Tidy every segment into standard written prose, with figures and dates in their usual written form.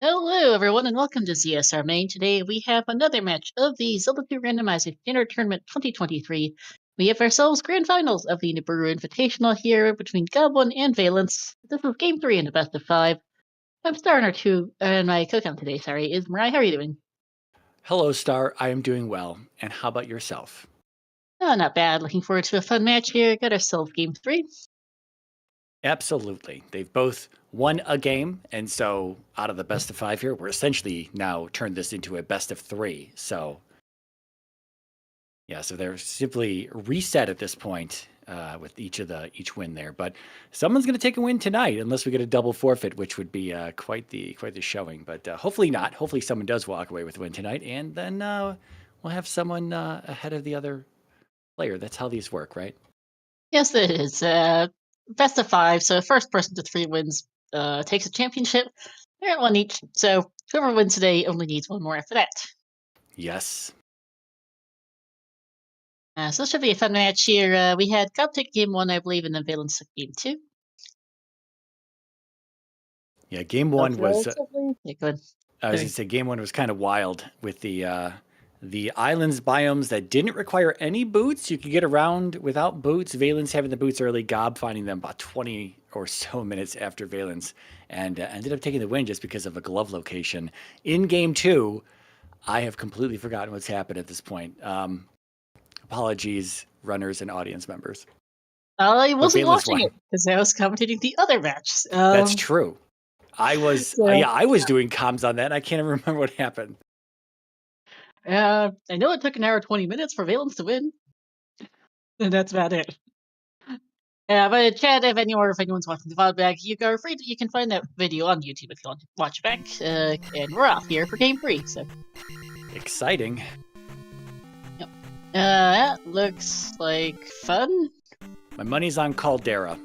Hello, everyone, and welcome to ZSR Main. Today we have another match of the Zelda 2 Randomizer Standard Tournament 2023. We have ourselves grand finals of the Nibiru Invitational here between TheGobOne and Valence. This is Game 3 in the best of 5. I'm Star in our 2, and my co-count today, is Mariah. How are you doing? Hello, Star. I am doing well. And how about yourself? Oh, not bad. Looking forward to a fun match here. Got ourselves Game 3. Absolutely. They've both won a game, and so out of the best of 5 here, we're essentially now turned this into a best of 3. So, yeah, so they're simply reset at this point with each win there. But someone's going to take a win tonight, unless we get a double forfeit, which would be quite the showing. But hopefully not. Hopefully someone does walk away with a win tonight, and then we'll have someone ahead of the other player. That's how these work, right? Yes, it is. Best of 5, so first person to 3 wins takes a championship. They're at 1 each, so whoever wins today only needs 1 more after that. Yes. So this should be a fun match here. We had Gob take game 1, I believe, and then Valence took game 2. Yeah, game 1 was. Yeah, go ahead. I was going to say game 1 was kind of wild with the islands biomes that didn't require any boots. You could get around without boots. Valence having the boots early, Gob finding them about 20 or so minutes after Valence, and ended up taking the win just because of a glove location. In game 2, I have completely forgotten what's happened at this point. Apologies, runners and audience members. I wasn't watching it because I was commentating the other match. That's true. I was I was doing comms on that, and I can't even remember what happened. I know it took an hour 20 minutes for Valence to win. And that's about it. But chat, if anyone's watching the VOD back, you can find that video on YouTube if you want to watch it back. And we're off here for game 3. So exciting. Yep. That looks like fun. My money's on Caldera.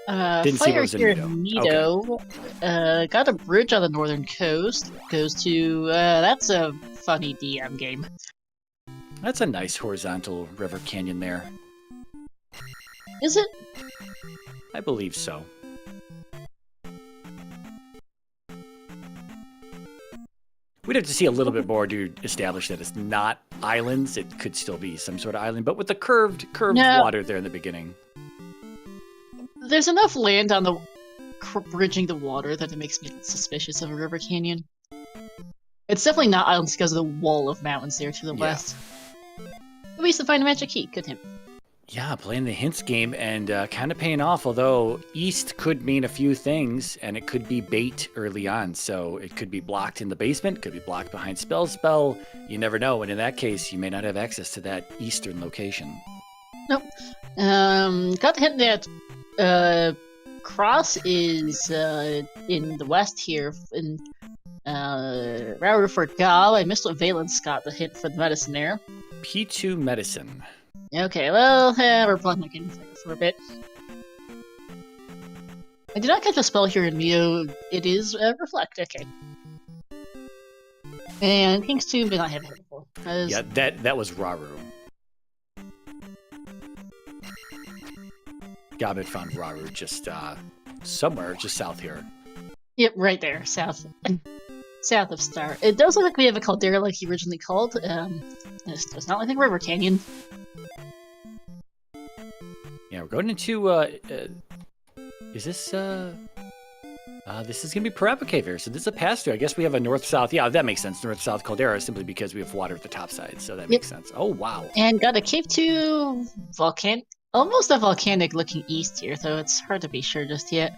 Didn't Fire see here in Nido. Okay. Got a bridge on the northern coast. Goes to that's a funny DM game. That's a nice horizontal river canyon there. Is it? I believe so. We'd have to see a little bit more to establish that it's not islands. It could still be some sort of island, but with the curved water there in the beginning. There's enough land on the bridging the water that it makes me suspicious of a river canyon. It's definitely not islands because of the wall of mountains there to the west. We used to find a magic key. Good hint. Yeah, playing the hints game and kind of paying off, although east could mean a few things, and it could be bait early on. So it could be blocked in the basement, could be blocked behind spell. You never know, and in that case, you may not have access to that eastern location. Nope. Got the hint that Cross is in the west here in Rauru for Gal. I missed what Valence got the hint for the medicine there. P2 medicine. Okay, well, we're playing the game for a bit. I did not catch a spell here in Mio. It is Reflect, okay. And King's Tomb did not have it before. Yeah, that was Rauru. Gob had found Rauru just somewhere just south here. Yep, right there, south of Star. It does look like we have a caldera like he originally called. It's not like a river canyon. Yeah, we're going into is this this is gonna be Parappa Cave here, so this is a pass through. I guess we have a north-south. Yeah, that makes sense. North-south caldera simply because we have water at the top side, so that makes sense. Oh wow! And got a cave to almost a volcanic looking east here, though it's hard to be sure just yet.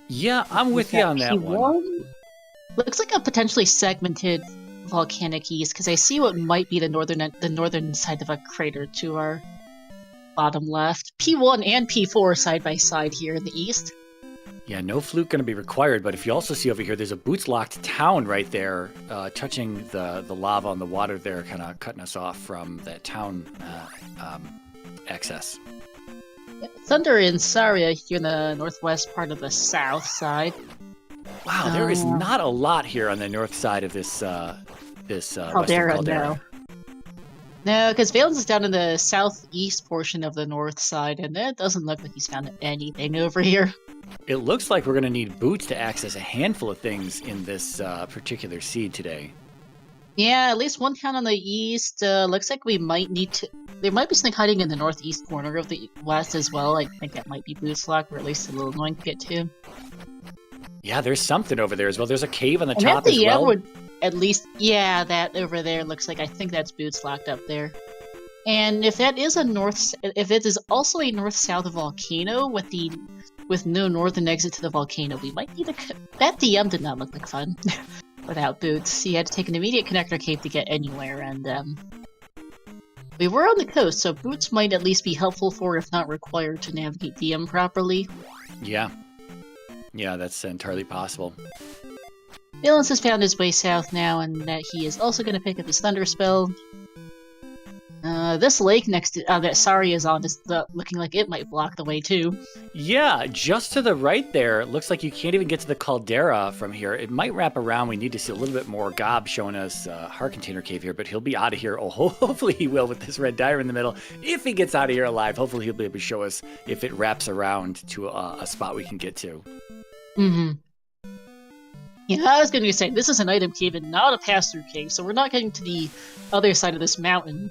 Yeah, I'm with you on that one. Looks like a potentially segmented volcanic east because I see what might be the northern side of a crater to our bottom left. P1 and P4 side by side here in the east. Yeah, no fluke going to be required, but if you also see over here, there's a boots-locked town right there, touching the lava and the water there, kind of cutting us off from that town access. Yeah, Thunder and Saria here in the northwest part of the south side. Wow, there is not a lot here on the north side of this Caldera. No. No, because Valence is down in the southeast portion of the north side, and it doesn't look like he's found anything over here. It looks like we're going to need boots to access a handful of things in this particular seed today. Yeah, at least one town on the east. Looks like we might need to. There might be something hiding in the northeast corner of the west as well. I think that might be Boots Lock, or at least a little annoying to get to. Yeah, there's something over there as well. There's a cave on the And top at as the end well. would at least, yeah, that over there looks like I think that's Boots Locked up there. And if that is if it is also a north-south volcano with no northern exit to the volcano, we might need that DM did not look like fun without boots. You had to take an immediate connector cave to get anywhere, and we were on the coast, so boots might at least be helpful for, if not required, to navigate DM properly. Yeah. Yeah, that's entirely possible. Valence has found his way south now, and that he is also going to pick up his Thunder Spell. This lake next to that Sari is on is looking like it might block the way too. Yeah, just to the right there, it looks like you can't even get to the caldera from here. It might wrap around. We need to see a little bit more. Gob showing us Heart Container Cave here, but he'll be out of here. Oh, hopefully he will with this red dire in the middle. If he gets out of here alive, hopefully he'll be able to show us if it wraps around to a spot we can get to. Mm-hmm. Yeah, I was going to say, this is an item cave and not a pass-through cave, so we're not getting to the other side of this mountain.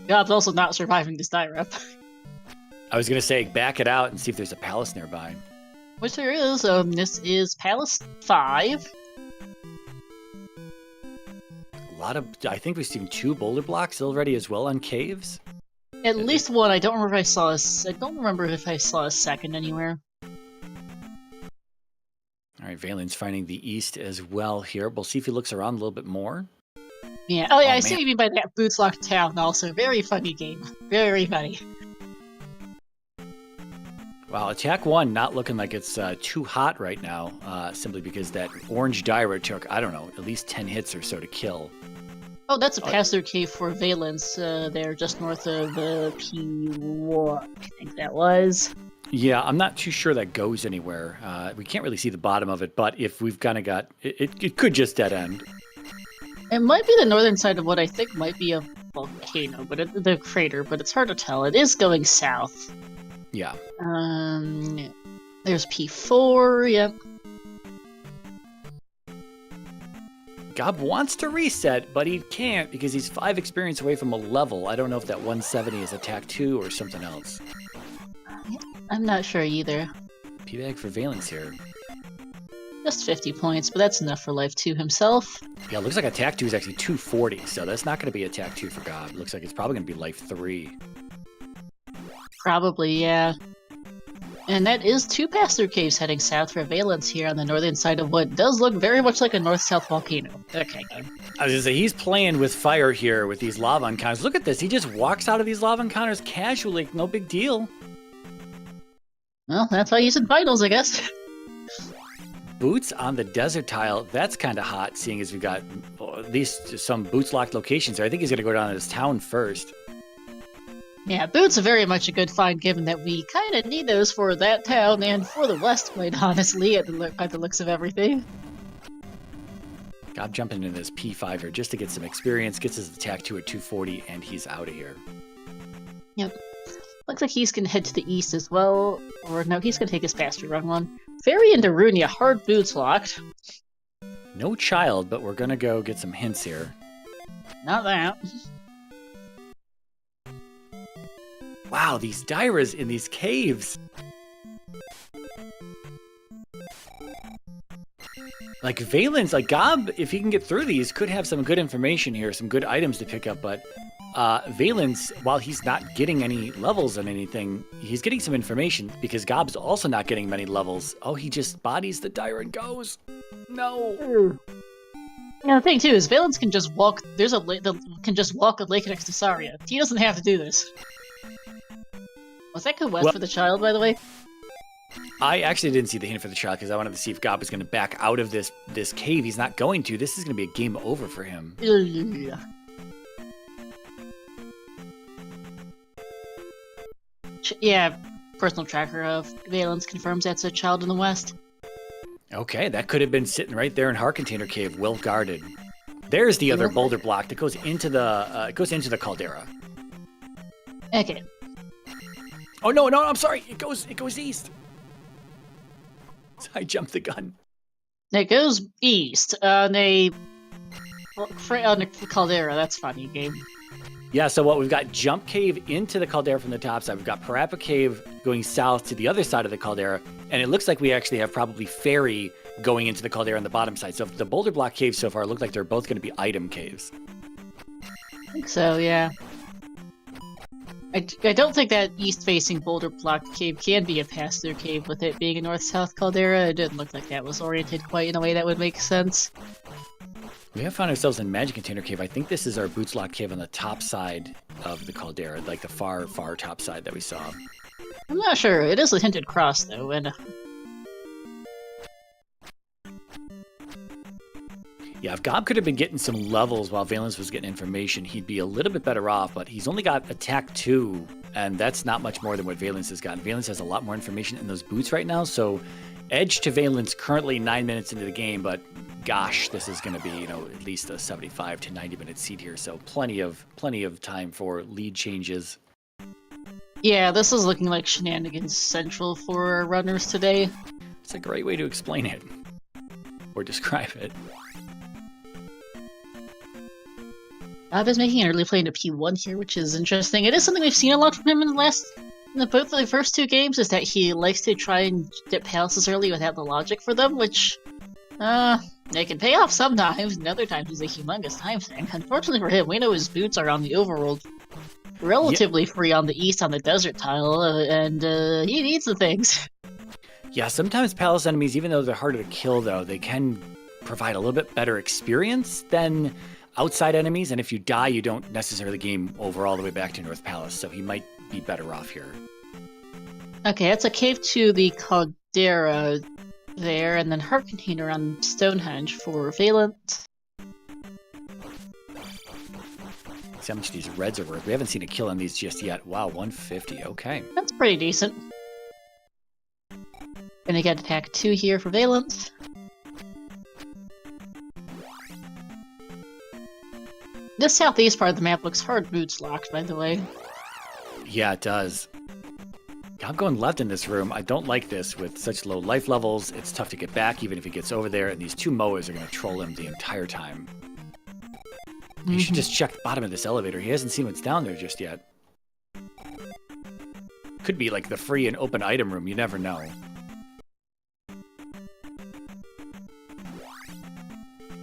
Gob's also not surviving this dire up. I was going to say, back it out and see if there's a palace nearby. Which there is. This is Palace 5. A lot of, I think we've seen 2 boulder blocks already as well on caves. At least one. I don't remember if I saw a second anywhere. All right, Valen's finding the east as well here. We'll see if he looks around a little bit more. Yeah. Oh, yeah, I see what you mean by that Boots Locked Town also. Very funny game. Very funny. Wow, attack 1 not looking like it's too hot right now, simply because that orange Dyra took, I don't know, at least 10 hits or so to kill. Oh, that's a pass-through cave for Valence. They're just north of the P1, I think that was. Yeah, I'm not too sure that goes anywhere. We can't really see the bottom of it, but if we've kind of got... It could just dead end. It might be the northern side of what I think might be a volcano, but the crater, but it's hard to tell. It is going south. Yeah. There's P4, yep. Gob wants to reset, but he can't because he's 5 experience away from a level. I don't know if that 170 is attack 2 or something else. I'm not sure either. P-bag for Valence here. Just 50 points, but that's enough for life 2 himself. Yeah, it looks like attack 2 is actually 240, so that's not going to be attack 2 for Gob. Looks like it's probably going to be life 3. Probably, yeah. And that is 2 pass-through caves heading south for Valence here on the northern side of what does look very much like a north-south volcano. Okay. I was going to say, he's playing with fire here with these lava encounters. Look at this. He just walks out of these lava encounters casually. No big deal. Well, that's why he's in finals, I guess. Boots on the desert tile. That's kind of hot, seeing as we've got at least some boots locked locations there. I think he's going to go down to this town first. Yeah, boots are very much a good find, given that we kind of need those for that town and for the west, quite honestly, by the looks of everything. Gob jumping into this P5 here just to get some experience, gets his attack 2 at 240, and he's out of here. Yep. Looks like he's going to head to the east as well. Or no, he's going to take his faster run one. Fairy into Runia, hard boots locked. No child, but we're going to go get some hints here. Not that. Wow, these Dyras in these caves. Like Valence, like Gob, if he can get through these, could have some good information here, some good items to pick up, but Valence, while he's not getting any levels on anything, he's getting some information because Gob's also not getting many levels. Oh, he just bodies the Dyra and goes. No. Yeah, the thing too is Valence can just walk. There's a can just walk a lake next to Saria. He doesn't have to do this. Was that good west for the child, by the way? I actually didn't see the hint for the child because I wanted to see if Gob was going to back out of this cave. He's not going to. This is going to be a game over for him. Yeah. Yeah, personal tracker of Valence confirms that's a child in the west. Okay, that could have been sitting right there in Heart Container Cave, well guarded. There's the other boulder block that goes into the caldera. Okay. Oh no, I'm sorry. It goes east. I jumped the gun. It goes east on the caldera. That's funny, game. Yeah, so what we've got jump cave into the caldera from the top side. We've got Parappa Cave going south to the other side of the caldera, and it looks like we actually have probably fairy going into the caldera on the bottom side. So the boulder block caves so far look like they're both going to be item caves. I think so, yeah. I don't think that east-facing boulder block cave can be a pass-through cave with it being a north-south caldera. It didn't look like that was oriented quite in a way that would make sense. We have found ourselves in Magic Container Cave. I think this is our Boots Lock Cave on the top side of the caldera, like the far, far top side that we saw. I'm not sure. It is a hinted cross, though, and... Yeah, if Gob could have been getting some levels while Valence was getting information, he'd be a little bit better off, but he's only got attack 2, and that's not much more than what Valence has gotten. Valence has a lot more information in those boots right now, so edge to Valence currently 9 minutes into the game, but gosh, this is going to be, at least a 75 to 90 minute seed here, so plenty of time for lead changes. Yeah, this is looking like shenanigans central for runners today. It's a great way to explain it, or describe it. Bob is making an early play into P1 here, which is interesting. It is something we've seen a lot from him in both the first two games, is that he likes to try and dip palaces early without the logic for them, which, they can pay off sometimes, and other times is a humongous time sink. Unfortunately for him, we know his boots are on the overworld relatively free on the east on the desert tile, and he needs the things. Yeah, sometimes palace enemies, even though they're harder to kill, though, they can provide a little bit better experience than outside enemies, and if you die, you don't necessarily game over all the way back to North Palace, so he might be better off here. Okay, that's a cave to the caldera there, and then heart container on Stonehenge for Valence. See how much these reds are worth. We haven't seen a kill on these just yet. Wow, 150. Okay. That's pretty decent. Gonna get attack 2 here for Valence. This southeast part of the map looks hard boots locked, by the way. Yeah, it does. I'm going left in this room. I don't like this with such low life levels. It's tough to get back even if he gets over there, and these two Moas are going to troll him the entire time. He should just check the bottom of this elevator. He hasn't seen what's down there just yet. Could be like the free and open item room. You never know.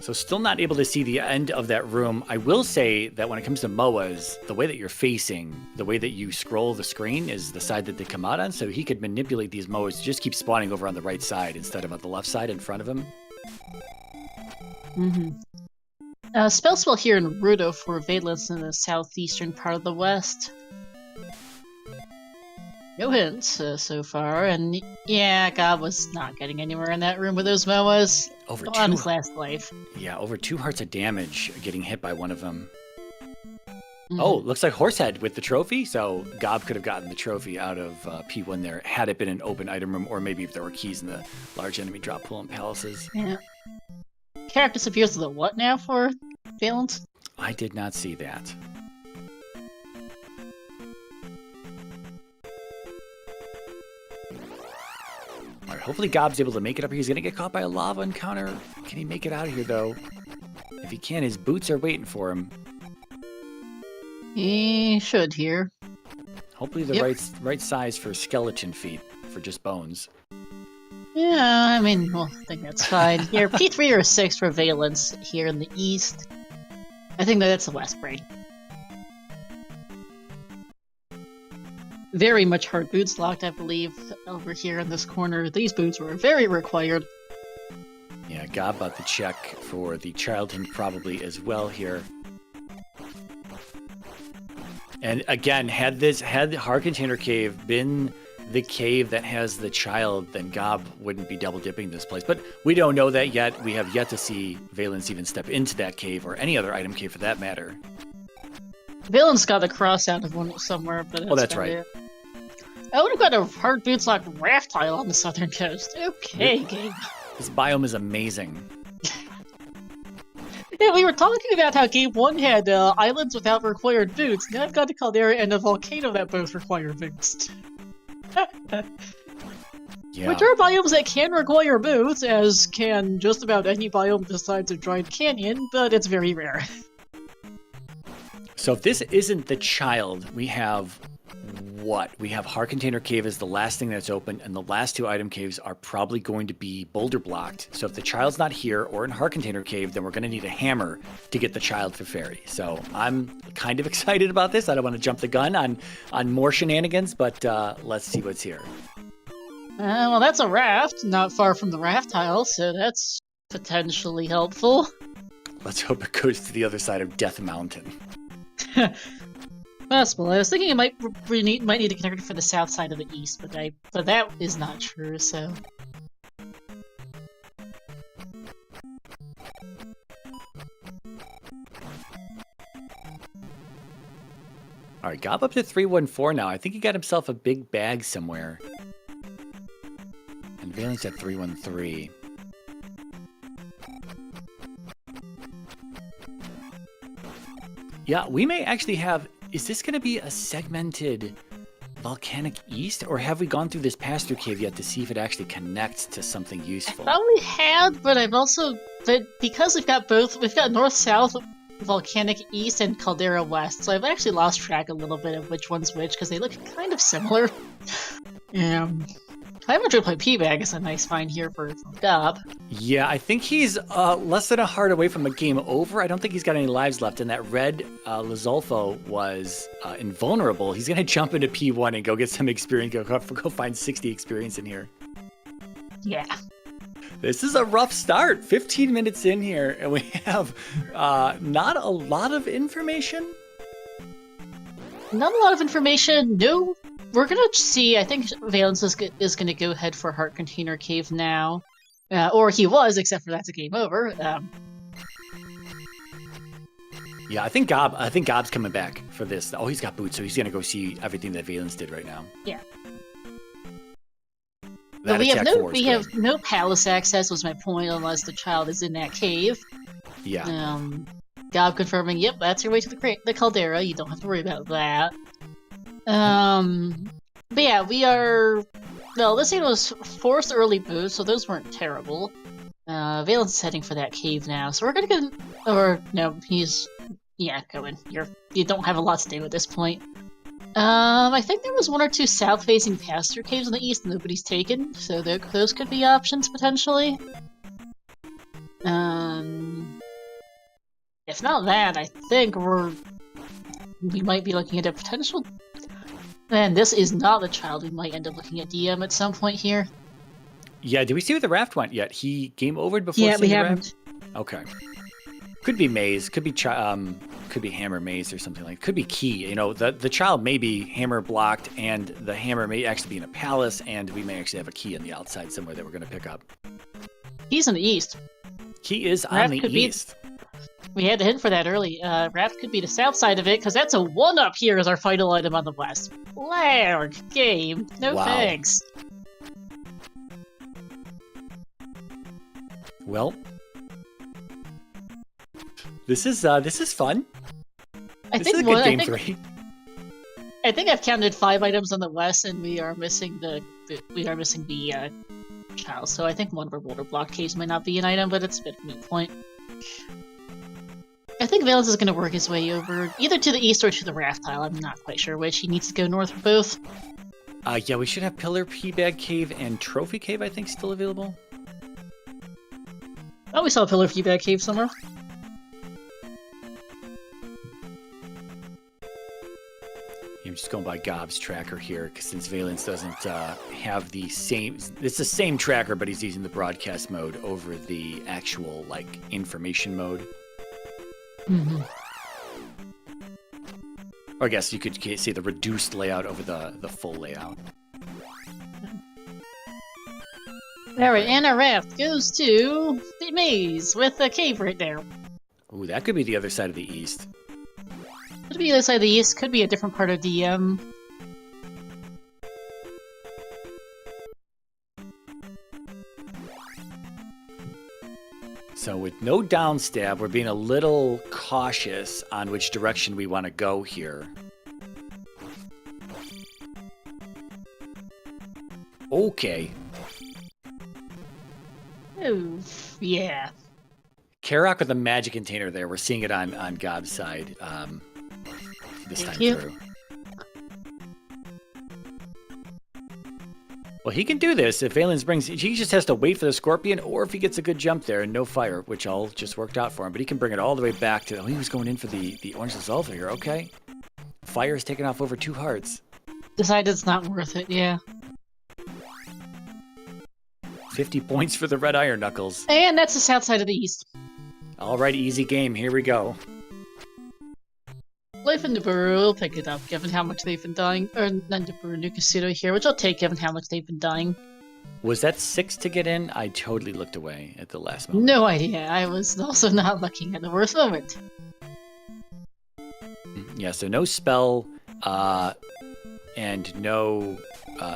So still not able to see the end of that room. I will say that when it comes to MOAs, the way that you're facing, the way that you scroll the screen is the side that they come out on. So he could manipulate these MOAs to just keep spawning over on the right side instead of on the left side in front of him. Spell here in Rudo for Valence in the southeastern part of the west. No hints so far, and yeah, Gob was not getting anywhere in that room with those MOAs on his last life. Yeah, over 2 hearts of damage getting hit by one of them. Oh, looks like Horsehead with the trophy, so Gob could have gotten the trophy out of P1 there had it been an open item room, or maybe if there were keys in the large enemy drop pool and palaces. Yeah. Character disappears to the what now for Valence? I did not see that. Alright, hopefully Gob's able to make it up here. He's going to get caught by a lava encounter. Can he make it out of here, though? If he can, his boots are waiting for him. He should here. Hopefully the right size for skeleton feet, for just bones. Yeah, I mean, well, I think that's fine. Here, P3 or 6 for Valence here in the east. I think that's the west brain. Very much hard boots locked, I believe, over here in this corner. These boots were very required. Yeah, Gob about to check for the child hint probably as well here. And again, had Heart Container Cave been the cave that has the child, then Gob wouldn't be double dipping this place. But we don't know that yet. We have yet to see Valence even step into that cave, or any other item cave for that matter. Valence got a cross out of one somewhere, but that's right. It. I would have got a hard boots locked raft tile on the southern coast. Okay, game. This biome is amazing. Yeah, we were talking about how Game 1 had islands without required boots. Now I've got a caldera and a volcano that both require boots. Yeah. Which are biomes that can require boots, as can just about any biome besides a dried canyon, but it's very rare. So if this isn't the child, we have what? We have Heart Container Cave is the last thing that's open, and the last two item caves are probably going to be boulder blocked. So if the child's not here or in Heart Container Cave, then we're going to need a hammer to get the child for fairy. So I'm kind of excited about this. I don't want to jump the gun on more shenanigans, but let's see what's here. Well, that's a raft, not far from the raft tile, so that's potentially helpful. Let's hope it goes to the other side of Death Mountain. Possible. I was thinking it might need to connect it for the south side of the east, but that is not true. So. All right, Gob up to 314 now. I think he got himself a big bag somewhere. And Valence at 313. Yeah, we may actually have... Is this going to be a segmented volcanic east? Or have we gone through this pass-through cave yet to see if it actually connects to something useful? I thought we had, but I've also... But because we've got north-south, volcanic east, and caldera west, so I've actually lost track a little bit of which one's which, because they look kind of similar. I haven't tried to play P-Bag. It's a nice find here for Gob. Yeah, I think he's less than a heart away from a game over. I don't think he's got any lives left, and that red Lizolfo was invulnerable. He's going to jump into P1 and go get some experience, go find 60 experience in here. Yeah. This is a rough start. 15 minutes in here, and we have not a lot of information. Not a lot of information. No. We're gonna see. I think Valence is gonna go ahead for Heart Container Cave now, or he was, except for that's a game over. Yeah, I think Gob's coming back for this. Oh, he's got boots, so he's gonna go see everything that Valence did right now. Yeah. That But we have no palace access. Was my point, unless the child is in that cave. Yeah. Gob confirming. Yep, that's your way to the caldera. You don't have to worry about that. But yeah, we are... Well, this thing was forced early boost, so those weren't terrible. Valence is heading for that cave now, so we're gonna go... Or, no, he's... Yeah, go in. You don't have a lot to do at this point. I think there was one or two south-facing pass-through caves in the east nobody's taken, so those could be options, potentially. If not that, I think we might be looking at a potential... And this is not the child. We might end up looking at DM at some point here. Yeah, did we see where the raft went yet? He game overed before seeing the haven't. Raft? Okay. Could be maze, could be hammer maze or something like. Could be key. You know, the child may be hammer blocked, and the hammer may actually be in a palace, and we may actually have a key on the outside somewhere that we're going to pick up. He's in the east. He is on the east. We had to hint for that early. Raft could be the south side of it, because that's a 1-up here as our final item on the west. Loud game. No thanks. Well, this is fun. This is a good game 3. I think I've counted 5 items on the west, and we are missing the child. So I think one of our boulder block caves might not be an item, but it's a bit of a moot point. I think Valence is going to work his way over either to the east or to the raft tile. I'm not quite sure which. He needs to go north for both. Yeah, we should have Pillar P-Bag Cave and Trophy Cave, I think, still available. Oh, we saw a Pillar P-Bag Cave somewhere. I'm just going by Gob's tracker here, because since Valence doesn't have the same... It's the same tracker, but he's using the broadcast mode over the actual, information mode. Mm-hmm. Or I guess you could see the reduced layout over the full layout. Alright, and our raft goes to the maze with a cave right there. Ooh, that could be the other side of the east. Could be the other side of the east, could be a different part of DM. So with no down stab, we're being a little cautious on which direction we want to go here. Okay. Oh, yeah. Karak with a magic container there. We're seeing it on Gob's side this time through. Well, he can do this if Valence brings... He just has to wait for the Scorpion, or if he gets a good jump there and no fire, which all just worked out for him. But he can bring it all the way back to... Oh, he was going in for the Orange Zelda here. Okay. Fire's taking off over 2 hearts. Decided it's not worth it, yeah. 50 points for the Red Iron Knuckles. And that's the south side of the east. All right, easy game. Here we go. Life and Nibiru will pick it up, given how much they've been dying. Or not Nibiru, Nukasudo here, which I'll take given how much they've been dying. Was that 6 to get in? I totally looked away at the last moment. No idea. I was also not looking at the worst moment. Yeah, so no spell, and no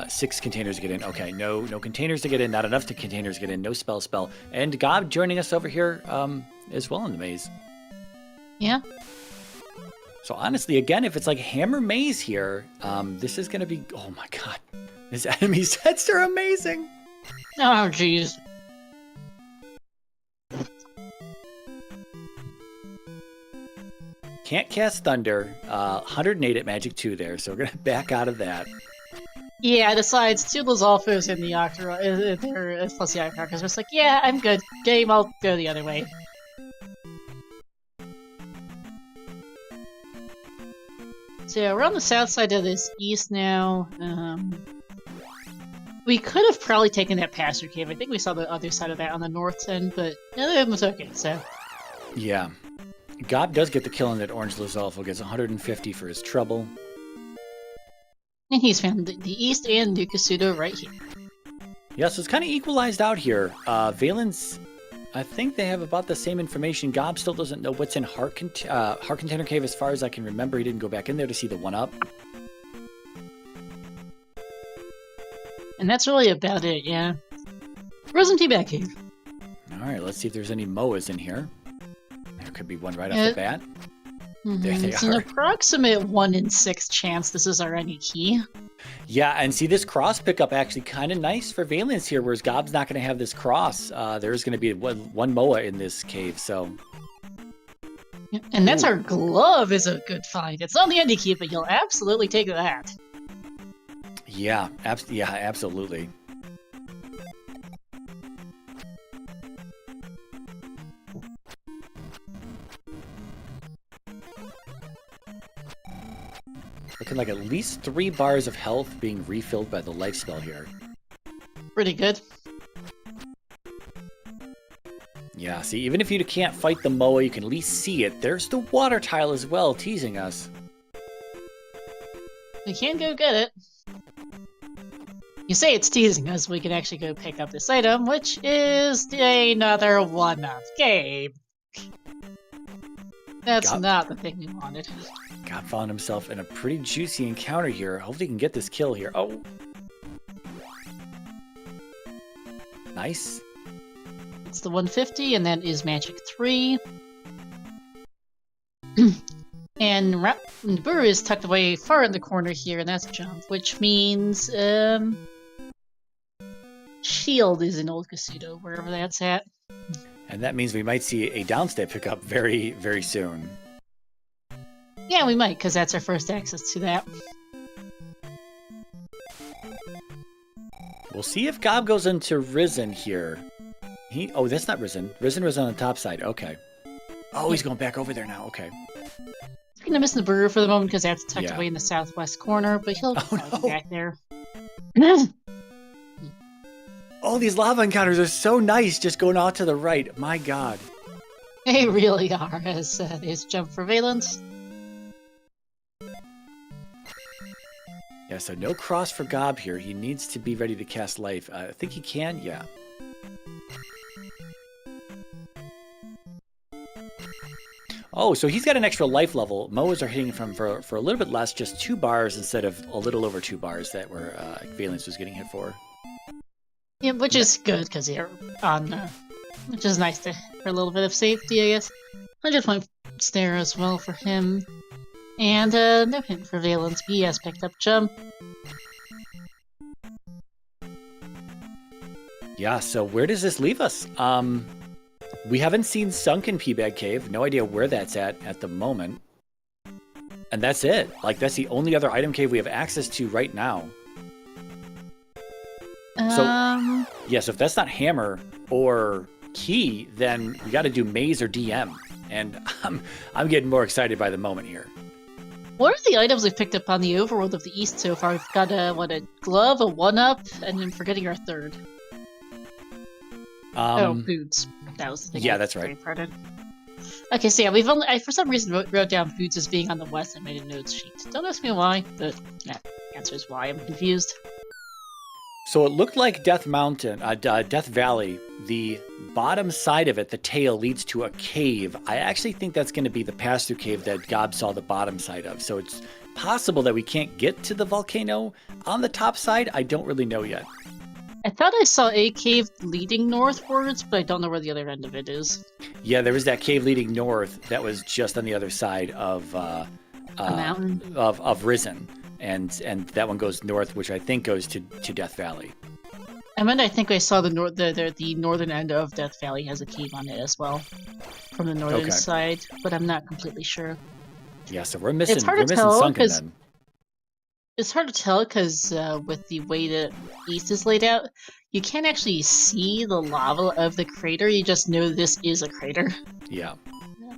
6 containers to get in. Okay, no containers to get in, not enough containers to get in, no spell. And Gob joining us over here as well in the maze. Yeah. So honestly, again, if it's like Hammer Maze here, this is going to be... Oh my god. His enemy sets are amazing. Oh, jeez. Can't cast Thunder. 108 at Magic 2 there, so we're going to back out of that. Yeah, besides, 2 Lizalfos in the Octorok, plus the Octorok, because it's like, yeah, I'm good. Game, I'll go the other way. So we're on the south side of this east now. We could have probably taken that Passer Cave. I think we saw the other side of that on the north end, but it was okay, so... Yeah. Gob does get the kill on that Orange Lizalfo, gets 150 for his trouble. And he's found the east and Nukasudo right here. Yeah, so it's kind of equalized out here. Valence, I think they have about the same information. Gob still doesn't know what's in Heart Container Cave as far as I can remember. He didn't go back in there to see the 1-up. And that's really about it, yeah. Frozen Teabag Cave. Alright, let's see if there's any Moas in here. There could be one right off the bat. There they it's are. An approximate 1 in 6 chance this is our NIT. Yeah, and see this cross pickup actually kind of nice for Valence here, whereas Gob's not going to have this cross. There's going to be one Moa in this cave, so... And that's our glove is a good find. It's on the Endy Key, but you'll absolutely take that. Yeah, absolutely. Looking like at least 3 bars of health being refilled by the life spell here. Pretty good. Yeah, see, even if you can't fight the Moa, you can at least see it. There's the water tile as well, teasing us. We can go get it. You say it's teasing us, we can actually go pick up this item, which is another 1-up game. That's not the thing we wanted. Gob found himself in a pretty juicy encounter here. Hopefully he can get this kill here. Oh! Nice. It's the 150, and that is Magic 3. And Nibiru is tucked away far in the corner here, and that's Jump, which means, Shield is in Old Casuto, wherever that's at. And that means we might see a downstep pickup very, very soon. Yeah, we might, because that's our first access to that. We'll see if Gob goes into Risen here. Oh, that's not Risen. Risen was on the top side. Okay. Oh, he's going back over there now. Okay. He's gonna miss Nibiru for the moment because that's tucked away in the southwest corner, but he'll be back there. Oh, these lava encounters are so nice, just going out to the right. My god. They really are, as there's Jump for Valence. Yeah, so no cross for Gob here. He needs to be ready to cast life. I think he can, yeah. Oh, so he's got an extra life level. Moas are hitting from for a little bit less, just 2 bars instead of a little over 2 bars that were Valence was getting hit for. Yeah, which is good because you're on which is nice for a little bit of safety, I guess. 100 points there as well for him. And no hint for Valence. He has picked up jump. Yeah, so where does this leave us? We haven't seen Sunken Peabag Cave. No idea where that's at the moment. And that's it. Like, that's the only other item cave we have access to right now. So, yeah, so if that's not Hammer or Key, then we got to do Maze or DM. And I'm getting more excited by the moment here. What are the items we've picked up on the overworld of the East so far? We've got a glove, a 1-up, and I'm forgetting our third. Boots. That was the thing. Yeah, that's right. Okay, so yeah, we've only for some reason wrote down Boots as being on the west and made a notes sheet. Don't ask me why, but yeah, answer is why. I'm confused. So it looked like Death Mountain, Death Valley, the bottom side of it, the tail leads to a cave. I actually think that's going to be the pass-through cave that Gob saw the bottom side of. So it's possible that we can't get to the volcano on the top side. I don't really know yet. I thought I saw a cave leading northwards, but I don't know where the other end of it is. Yeah, there was that cave leading north that was just on the other side of a mountain of Risen, and that one goes north, which I think goes to Death Valley. I think I saw the northern end of Death Valley has a cave on it as well, from the northern side, but I'm not completely sure. Yeah, so we're missing Sunken then. It's hard to tell because with the way the east is laid out, you can't actually see the lava of the crater. You just know this is a crater. Yeah.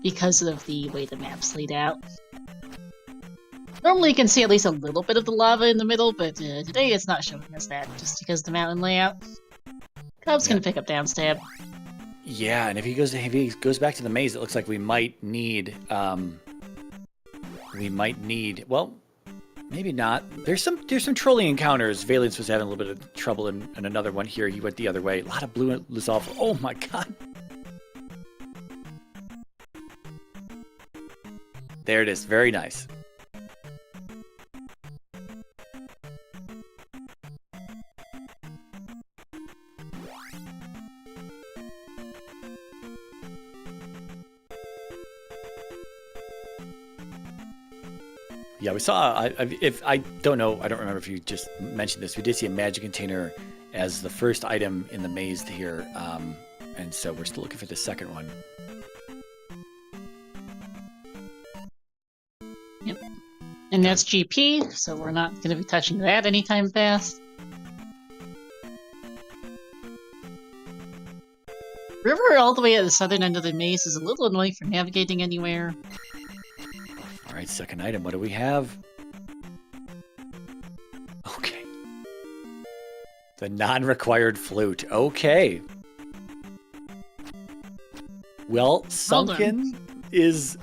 Because of the way the map's laid out. Normally you can see at least a little bit of the lava in the middle, but today it's not showing us that, just because of the mountain layout. Gob's gonna pick up downstab. Yeah, and if he goes back to the maze, it looks like we might need well, maybe not. There's some trolling encounters. Valence was having a little bit of trouble in another one here. He went the other way. A lot of blue Lizalva. Oh my god. There it is. Very nice. Yeah, we saw, I don't remember if you just mentioned this, we did see a magic container as the first item in the maze here, and so we're still looking for the second one. Yep. And that's GP, so we're not going to be touching that anytime fast. River all the way at the southern end of the maze is a little annoying for navigating anywhere. All right, second item. What do we have? Okay. The non-required flute. Okay. Well, Sunken is...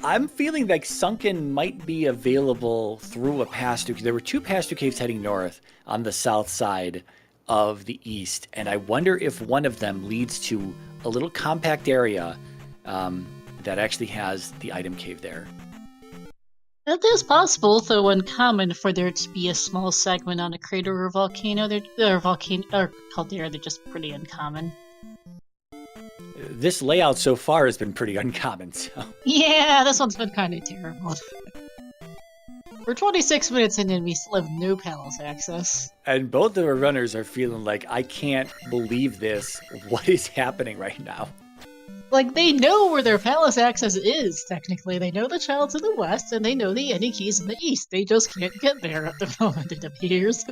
I'm feeling like Sunken might be available through a pass-through. There were two pass-through caves heading north on the south side of the east, and I wonder if one of them leads to a little compact area that actually has the item cave there. That is possible, though uncommon for there to be a small segment on a crater or volcano. They're just pretty uncommon. This layout so far has been pretty uncommon, so... Yeah, this one's been kind of terrible. We're 26 minutes in and we still have no palace access. And both of our runners are feeling like, I can't believe this. What is happening right now? Like, they know where their palace access is, technically. They know the child's in the west, and they know the any keys in the east. They just can't get there at the moment, it appears.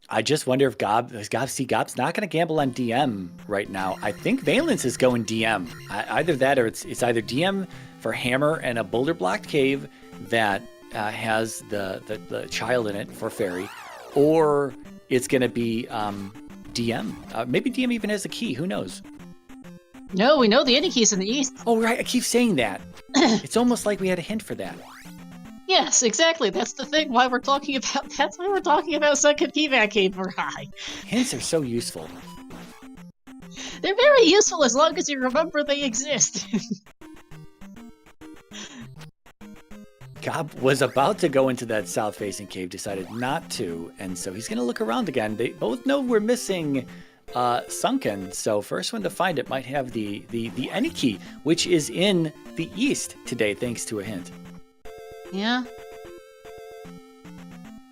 I just wonder if Gob's not going to gamble on DM right now. I think Valence is going DM. Either that or it's either DM for Hammer and a boulder-blocked cave that has the child in it for Fairy, or it's going to be DM. Maybe DM even has a key. Who knows? No, we know the any key's in the east. Oh, right. I keep saying that. It's almost like we had a hint for that. Yes, exactly. That's the thing. That's why we're talking about second Peabag Cave for high. Hints are so useful. They're very useful as long as you remember they exist. Gob was about to go into that south-facing cave, decided not to, and so he's going to look around again. They both know we're missing Sunken. So first one to find it might have the NIT key, which is in the east today, thanks to a hint. Yeah.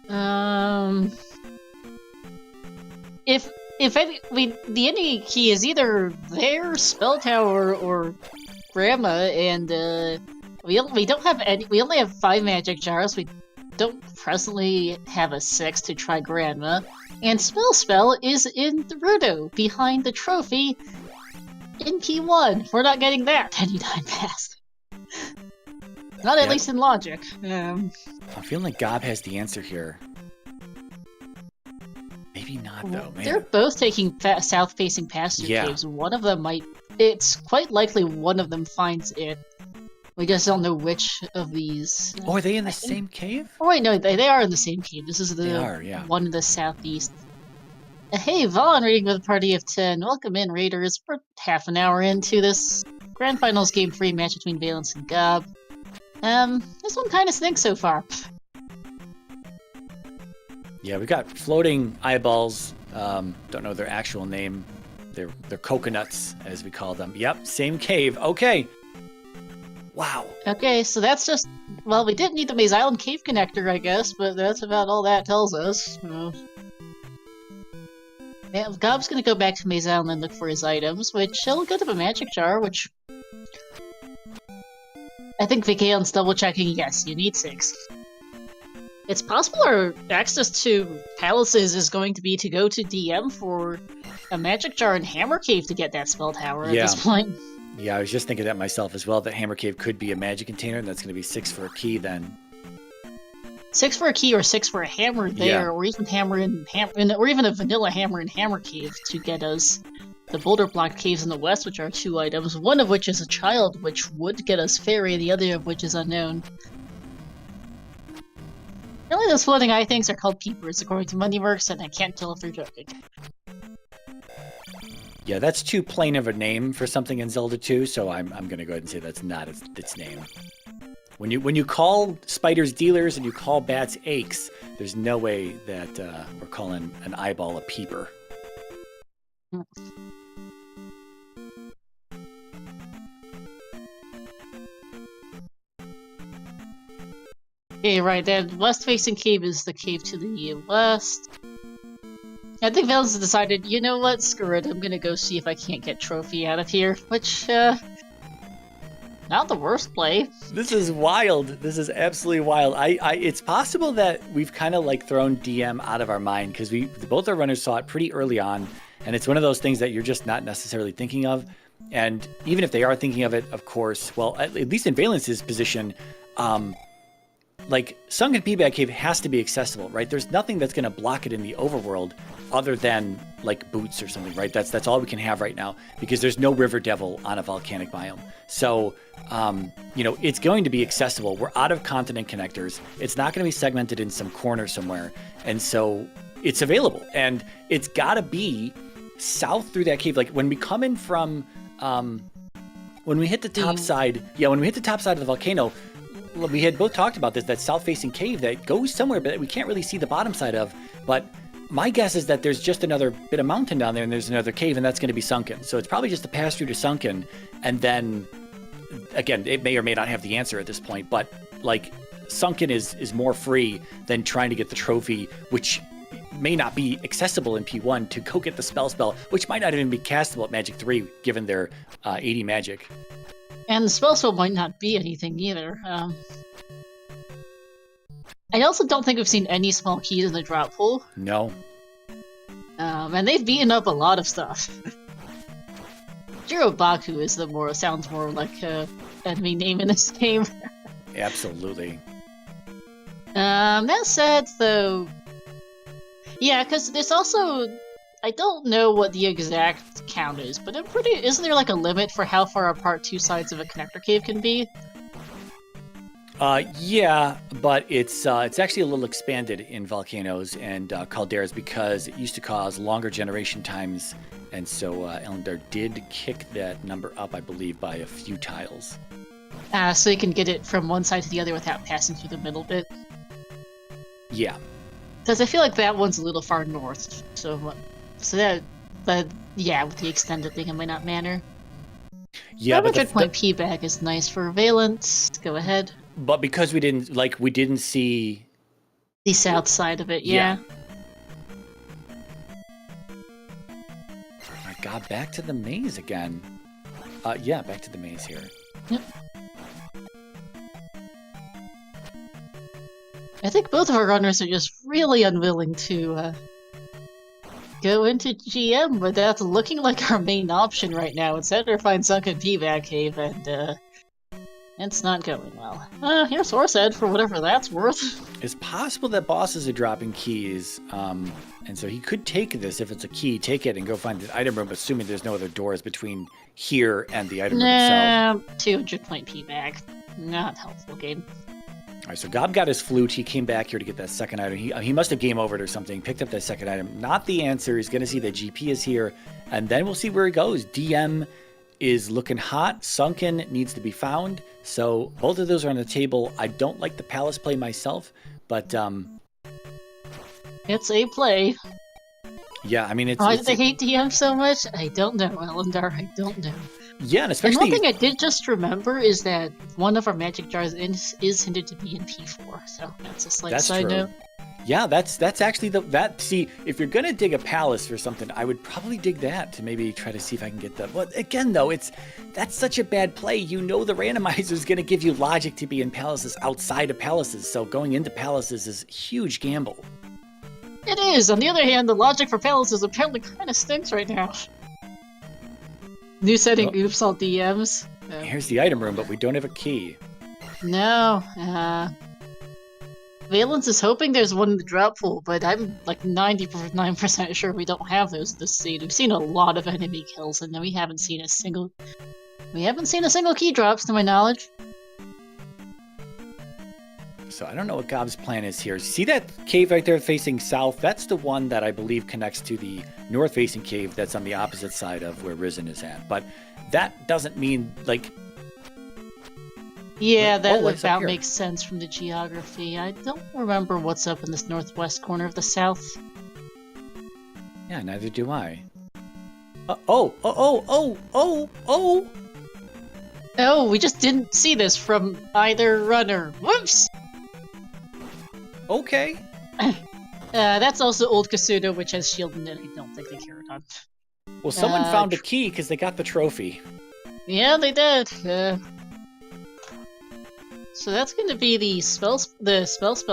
The NIT key is either their spell tower or Grandma, and we don't have any. We only have 5 magic jars. We don't presently have a 6 to try Grandma, and Spell is in the Rudo behind the trophy in P1. We're not getting that anytime fast. Not at least in logic. I'm feeling like Gob has the answer here. Maybe not, though, man. They're both taking south-facing pasture caves. One of them might... It's quite likely one of them finds it. We just don't know which of these... Oh, are they in the same cave? Oh, wait, no, they are in the same cave. This is the one in the southeast. Hey, Vaughn, reading with a party of 10. Welcome in, Raiders. We're half an hour into this Grand Finals Game 3 match between Valence and Gob. This one kind of stinks so far. Yeah, we got floating eyeballs. Don't know their actual name. They're coconuts, as we call them. Yep, same cave. Okay. Wow. Okay, so that's just... Well, we didn't need the Maze Island cave connector, I guess, but that's about all that tells us. Yeah, Gob's gonna go back to Maze Island and look for his items, which he'll get him a magic jar, which... I think Vikaeon's double-checking, yes, you need 6. It's possible our access to palaces is going to be to go to DM for a magic jar and Hammer Cave to get that spell tower at this point. Yeah, I was just thinking that myself as well, that Hammer Cave could be a magic container, and that's going to be 6 for a key then. 6 for a key or 6 for a hammer there, or even or even a vanilla hammer in Hammer Cave to get us the boulder block caves in the west, which are 2 items, one of which is a child, which would get us fairy, the other of which is unknown. Really, those floating eye things are called peepers, according to Moneyworks, and I can't tell if they're joking. Yeah, that's too plain of a name for something in Zelda 2, so I'm going to go ahead and say that's not its name. When you call spiders dealers and you call bats aches, there's no way that we're calling an eyeball a peeper. Okay, right, that west-facing cave is the cave to the west. I think Valence decided, you know what, screw it, I'm gonna go see if I can't get Trophy out of here, which, not the worst play. This is wild. This is absolutely wild. It's possible that we've kind of like thrown DM out of our mind, because both our runners saw it pretty early on, and it's one of those things that you're just not necessarily thinking of. And even if they are thinking of it, of course, well, at least in Valence's position, like, Sunken Peabag Cave has to be accessible, right? There's nothing that's going to block it in the overworld other than, like, boots or something, right? That's all we can have right now, because there's no River Devil on a volcanic biome. So, it's going to be accessible. We're out of continent connectors. It's not going to be segmented in some corner somewhere. And so it's available. And it's got to be south through that cave. Like, when we come in from... when we hit the top side... Yeah, when we hit the top side of the volcano... We had both talked about this, that south-facing cave that goes somewhere, but we can't really see the bottom side of. But my guess is that there's just another bit of mountain down there, and there's another cave, and that's going to be Sunken. So it's probably just a pass-through to Sunken, and then, again, it may or may not have the answer at this point, but, like, Sunken is more free than trying to get the trophy, which may not be accessible in P1 to go get the spell, which might not even be castable at Magic 3, given their 80 magic. And the spell might not be anything either. I also don't think we've seen any small keys in the drop pool. No. And they've beaten up a lot of stuff. Jirobaku sounds more like an enemy name in this game. Absolutely. That said, though... Yeah, because there's also... I don't know what the exact count is, but isn't there like a limit for how far apart 2 sides of a connector cave can be? Yeah, but it's actually a little expanded in volcanoes and calderas, because it used to cause longer generation times, and so Elendar did kick that number up, I believe, by a few tiles. So you can get it from one side to the other without passing through the middle bit? Yeah. Because I feel like that one's a little far north, so that But yeah, with the extended thing, it might not matter. Yeah, but 500-point P-back is nice for valence. Go ahead. but because we didn't see The south side of it, yeah. Oh my god, back to the maze again. Yeah, back to the maze here. Yep. I think both of our runners are just really unwilling to go into GM without looking like our main option right now. It's better to find sunken P-back cave, and it's not going well. Here's Horsehead for whatever that's worth. It's possible that bosses are dropping keys, and so he could take this if it's a key, take it and go find the item room, assuming there's no other doors between here and the item room itself. 200-point P-back. Not helpful game. All right, so Gob got his flute. He came back here to get that second item. He must have game overed or something, picked up that second item. Not the answer. He's going to see that GP is here, and then we'll see where he goes. DM is looking hot. Sunken needs to be found. So both of those are on the table. I don't like the palace play myself, but it's a play. Yeah, I mean, it's... Why do they hate DM so much? I don't know, Elendar. I don't know. Yeah, and especially... And one thing I did just remember is that one of our magic jars is hinted to be in P4, so that's a slight side note. Yeah, that's actually see, if you're gonna dig a palace for something, I would probably dig that to maybe try to see if I can get the... Well, again, though, that's such a bad play. You know the randomizer is gonna give you logic to be in palaces outside of palaces, so going into palaces is a huge gamble. It is! On the other hand, the logic for palaces apparently kind of stinks right now. New setting, oops, all DMs. Here's the item room, but we don't have a key. No, Valence is hoping there's one in the drop pool, but I'm like 99% sure we don't have those this seed. We've seen a lot of enemy kills, and we haven't seen a single key drops to my knowledge. So I don't know what Gob's plan is here. See that cave right there facing south? That's the one that I believe connects to the north-facing cave that's on the opposite side of where Risen is at. But that doesn't mean, like... Yeah, that about makes sense from the geography. I don't remember what's up in this northwest corner of the south. Yeah, neither do I. Oh, we just didn't see this from either runner. Whoops! Okay. That's also Old Kasuda, which has shield in it. I don't think they care on. Well, someone found a key because they got the trophy. Yeah, they did. So that's going to be the spell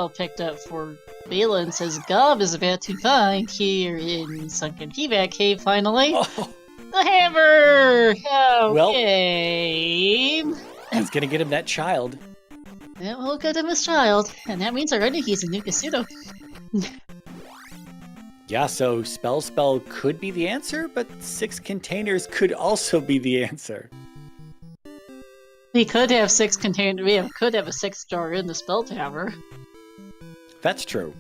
picked up for Valence, as Gob is about to find here in Sunken P-back Cave, finally. Oh. The hammer! Okay. Well, that's going to get him that child. That will get him his child, and that means already he's a new Kasudo. Yeah, so spell could be the answer, but 6 containers could also be the answer. We could have 6 containers. We could have a 6 jar in the spell tower. That's true.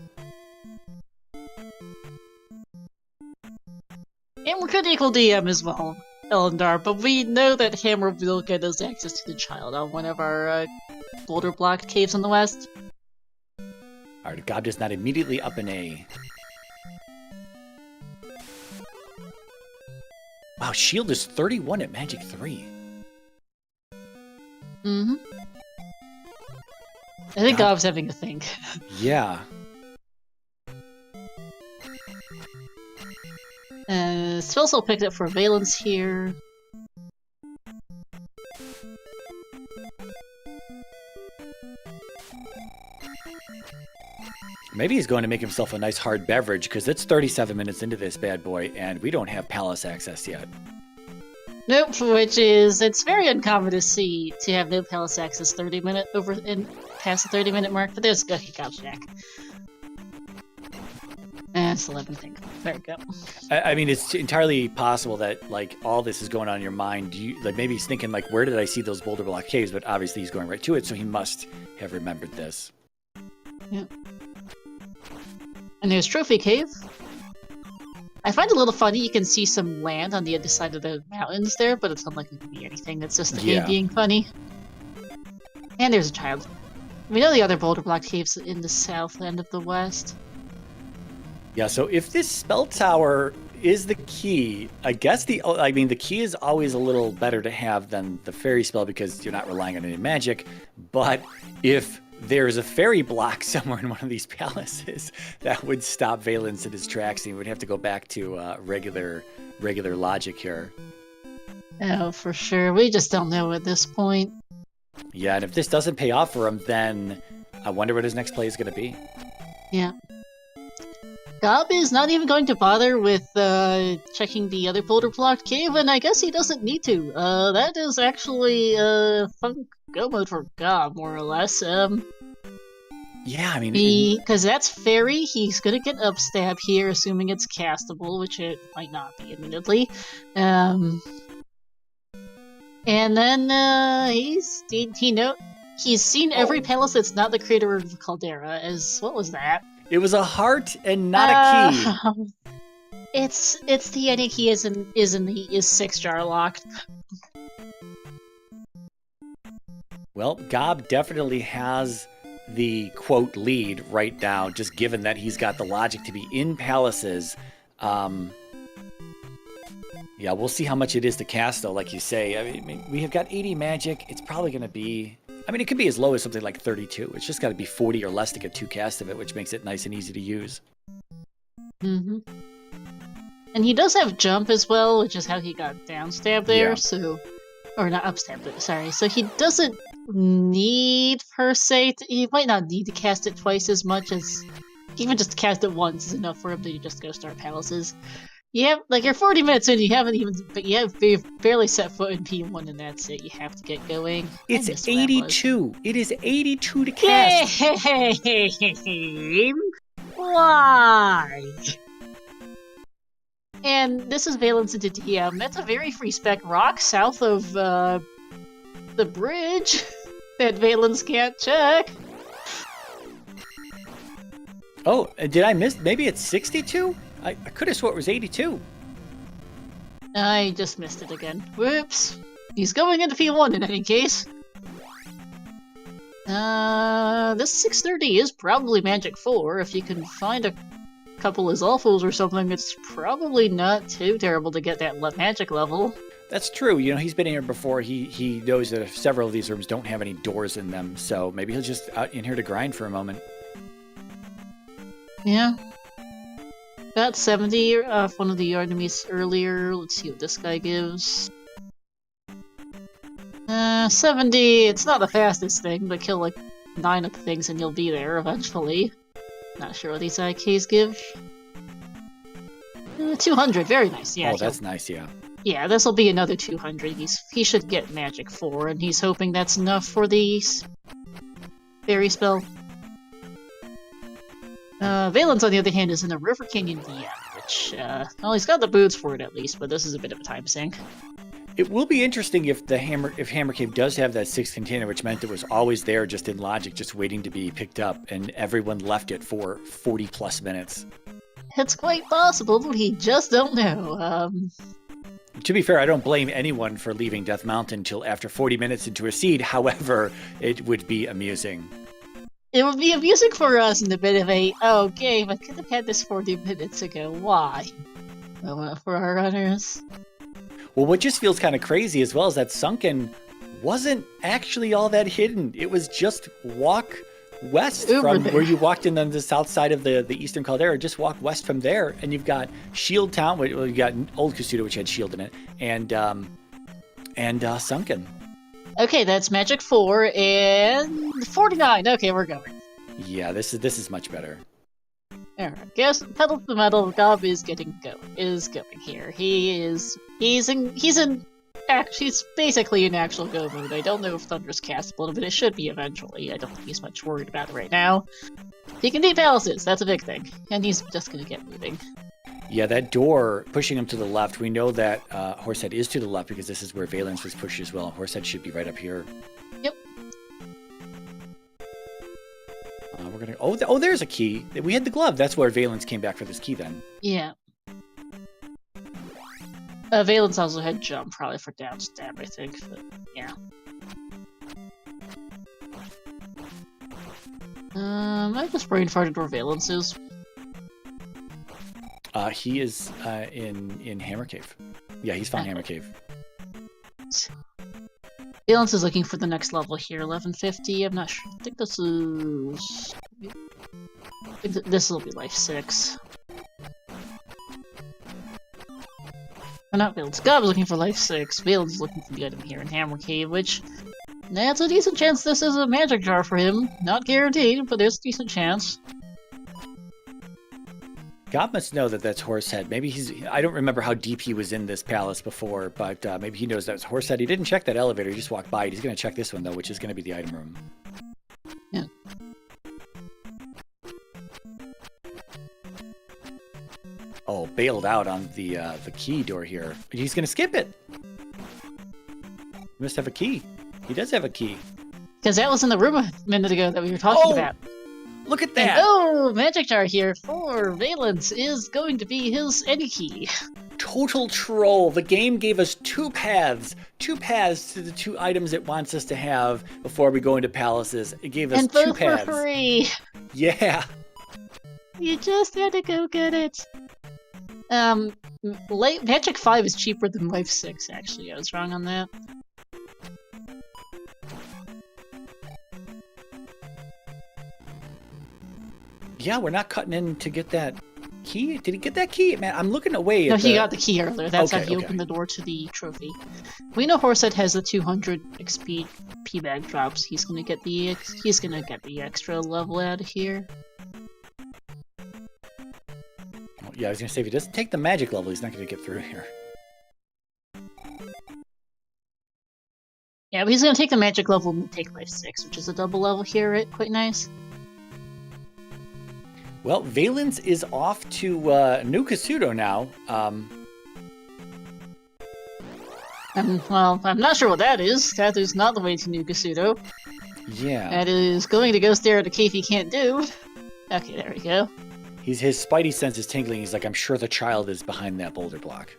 Hammer could equal DM as well, Elendar, but we know that Hammer will get us access to the child on one of our boulder blocked caves in the west. Alright, Gob does not immediately up an A. Wow, shield is 31 at Magic 3. Mm-hmm. I think Gob's having a think. Yeah. Spellsoul picked up for Valence here. Maybe he's going to make himself a nice hard beverage, because it's 37 minutes into this bad boy, and we don't have palace access yet. Nope, it's very uncommon to have no palace access past the 30-minute mark, but there's Gucky Gob's Shack. It's 11, I think. There we go. I mean, it's entirely possible that, like, all this is going on in your mind. Maybe he's thinking, like, where did I see those boulder block caves? But obviously he's going right to it, so he must have remembered this. Yep. And there's Trophy Cave. I find it a little funny, you can see some land on the other side of the mountains there, but it's unlikely to be anything. It's just the game being funny. And there's a child. We know the other boulder block caves in the south end of the west. Yeah, so if this spell tower is the key. I guess the key is always a little better to have than the fairy spell because you're not relying on any magic. But if there's a fairy block somewhere in one of these palaces, that would stop Valence in his tracks, and he would have to go back to regular logic here. Oh, for sure. We just don't know at this point. Yeah, and if this doesn't pay off for him, then I wonder what his next play is going to be. Yeah. Gob is not even going to bother with checking the other boulder blocked cave, and I guess he doesn't need to. That is actually fun go mode for Gob, more or less. Yeah, I mean, because that's fairy, he's gonna get upstab here, assuming it's castable, which it might not be, admittedly. And then he's seen every palace that's not the creator of the caldera. As what was that? It was a heart and not a key. It's the NIT is 6-jar locked. Well, Gob definitely has the quote lead right now, just given that he's got the logic to be in palaces. Yeah, we'll see how much it is to cast, though, like you say. I mean, we have got 80 magic. It's probably going to be... I mean, it could be as low as something like 32. It's just got to be 40 or less to get 2 casts of it, which makes it nice and easy to use. Mm-hmm. And he does have jump as well, which is how he got down stab there, so... Or not upstab, but sorry. So he doesn't need, per se, he might not need to cast it twice as much as... Even just to cast it once is enough for him to just go start palaces. Yeah, like you're 40 minutes in, you have barely set foot in P1, and that's it. You have to get going. It's 82. It is 82 to cast. Game? Why? And this is Valence into DM. That's a very free spec rock south of the bridge that Valence can't check. Oh, did I miss? Maybe it's 62? I could have swore it was 82. I just missed it again. Whoops. He's going into P1 in any case. This 630 is probably Magic 4. If you can find a couple of Zolfos or something, it's probably not too terrible to get that magic level. That's true. You know, he's been in here before. He knows that several of these rooms don't have any doors in them, so maybe he'll just out in here to grind for a moment. Yeah. Got 70 off one of the enemies earlier. Let's see what this guy gives. 70, it's not the fastest thing, but kill like 9 of the things and you'll be there eventually. Not sure what these IKs give. 200, very nice. Yeah. Oh, that's nice, yeah. Yeah, this will be another 200. He should get Magic 4, and he's hoping that's enough for the fairy spell. Valence, on the other hand, is in a River Canyon DM, which, well, he's got the boots for it at least, but this is a bit of a time sink. It will be interesting if Hammer Cave does have that 6th container, which meant it was always there just in logic, just waiting to be picked up, and everyone left it for 40 plus minutes. It's quite possible, but we just don't know. To be fair, I don't blame anyone for leaving Death Mountain till after 40 minutes into a seed. However, it would be amusing. It would be amusing for us in a bit of a, oh, game, I could have had this 40 minutes ago. Why? Well, for our runners. Well, what just feels kind of crazy as well is that Sunken wasn't actually all that hidden. It was just walk west from where you walked in on the south side of the Eastern Caldera. Just walk west from there, and you've got Shield Town. Well, you got Old Kusuda, which had Shield in it, and Sunken. Okay, that's Magic 4 and 49. Okay, we're going. Yeah, this is much better. Alright, guess pedal to the metal. Gob is going here. He's basically in actual go mode. I don't know if Thunder's castable, but it should be eventually. I don't think he's much worried about it right now. He can beat palaces, that's a big thing. And he's just gonna get moving. Yeah, that door pushing him to the left, we know that Horsehead is to the left because this is where Valence was pushed as well. Horsehead should be right up here. Yep. We're gonna. Oh, there's a key. We had the glove. That's where Valence came back for this key then. Yeah. Valence also had jump, probably for down stab, I think. But yeah. I just brain farted where Valence is. He is in Hammer Cave. Yeah, he's found Hammer Cave. Valence is looking for the next level here, 1150. I'm not sure. I think this is. This will be life 6. Oh, not Valence. God was looking for life 6. Valence is looking for the item here in Hammer Cave, which. That's a decent chance this is a magic jar for him. Not guaranteed, but there's a decent chance. God must know that that's Horsehead. Maybe I don't remember how deep he was in this palace before, but maybe he knows that's Horsehead. He didn't check that elevator, he just walked by it. He's going to check this one, though, which is going to be the item room. Yeah. Oh, bailed out on the key door here. He's going to skip it. He must have a key. He does have a key. Because that was in the room a minute ago that we were talking about. Look at that! And, magic jar here for Valence is going to be his any key. Total troll. The game gave us 2 paths. 2 paths to the 2 items it wants us to have before we go into palaces. It gave us 2 paths. And both were free. Yeah. You just had to go get it. Magic 5 is cheaper than Life 6, actually. I was wrong on that. Yeah, we're not cutting in to get that key. Did he get that key? Man, I'm looking away. No, he got the key earlier. That's how he okay. opened the door to the trophy. We know Horsehead has the 200 XP P bag drops. He's gonna get the extra level out of here. Yeah, I was gonna say if he doesn't take the magic level, he's not gonna get through here. Yeah, but he's gonna take the magic level and take life 6, which is a double level here, right? Quite nice. Well, Valence is off to New Kasuto now. Well, I'm not sure what that is. That is not the way to New Kasuto. Yeah. That is going to go stare at a cave he can't do. Okay, there we go. His spidey sense is tingling. He's like, I'm sure the child is behind that boulder block.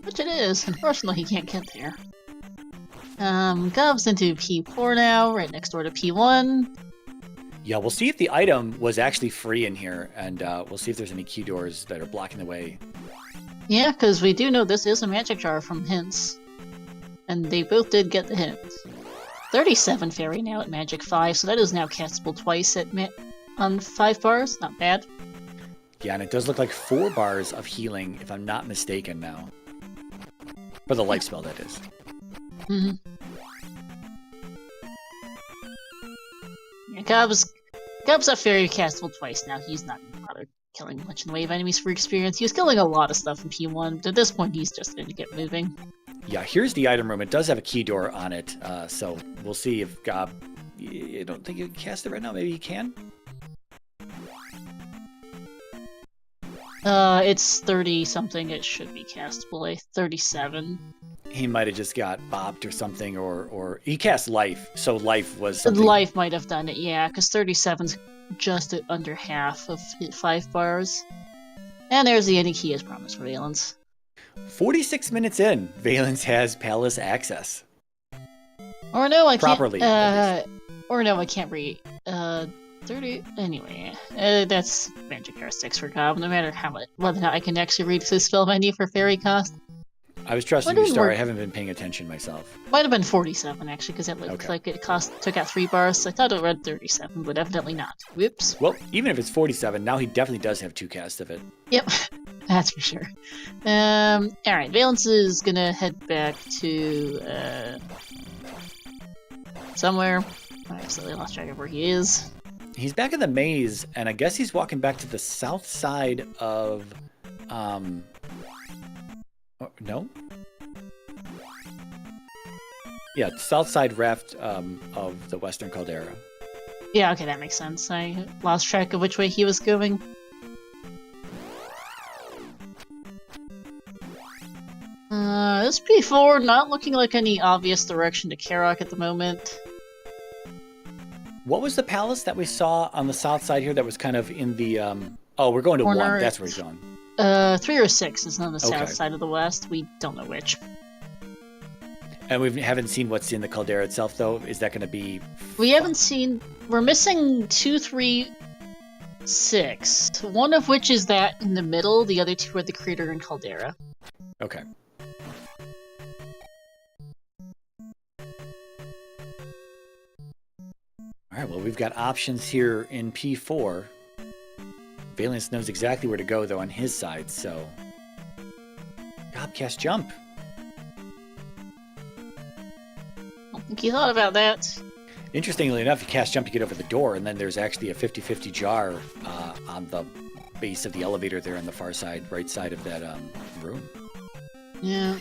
Which it is. Unfortunately, he can't get there. Gov's into P4 now, right next door to P1. Yeah, we'll see if the item was actually free in here, and we'll see if there's any key doors that are blocking the way. Yeah, because we do know this is a magic jar from hints. And they both did get the hint. 37 fairy now at magic 5, so that is now castable twice on 5 bars. Not bad. Yeah, and it does look like 4 bars of healing, if I'm not mistaken now. For the life spell, that is. Mm-hmm. Yeah, Gob's a fairy castable twice now. He's not bothered killing much in the way of enemies for experience. He was killing a lot of stuff in P1, but at this point he's just going to get moving. Yeah, here's the item room. It does have a key door on it, so we'll see if Gob... I don't think you can cast it right now. Maybe he can? It's 30-something. It should be castable. 37. He might have just got bopped or something, or he cast life, so life was something. Life might have done it, yeah, because 37's just under half of 5 bars. And there's the any key as promised for Valence. 46 minutes in, Valence has palace access. Or no, I can't. Properly. Or no, I can't read. 30. Anyway, that's magic jar 6 for Gob. No matter whether or not I can actually read the spell menu for fairy cost. I was trusting you, Star. I haven't been paying attention myself. Might have been 47 actually, because it looked like it took out 3 bars. So I thought it read 37, but evidently not. Whoops. Well, even if it's 47, now he definitely does have 2 casts of it. Yep, that's for sure. All right, Valence is gonna head back to somewhere. I absolutely lost track of where he is. He's back in the maze, and I guess he's walking back to the south side of no? Yeah, south side raft of the Western Caldera. Yeah, okay, that makes sense. I lost track of which way he was going. This P4 not looking like any obvious direction to Karok at the moment. What was the palace that we saw on the south side here that was kind of in the oh, we're going to 1. That's where he's going. 3 or 6 is on the south side of the west. We don't know which. And we haven't seen what's in the caldera itself, though. Is that going to be... We haven't seen... We're missing 2, 3... 6. One of which is that in the middle, the other 2 are the crater and caldera. Okay. Alright, well, we've got options here in P4. Valence knows exactly where to go, though, on his side, so... Gobcast jump! I don't think he thought about that. Interestingly enough, you cast jump, you get over the door, and then there's actually a 50-50 jar on the base of the elevator there on the far side, right side of that room. Yeah.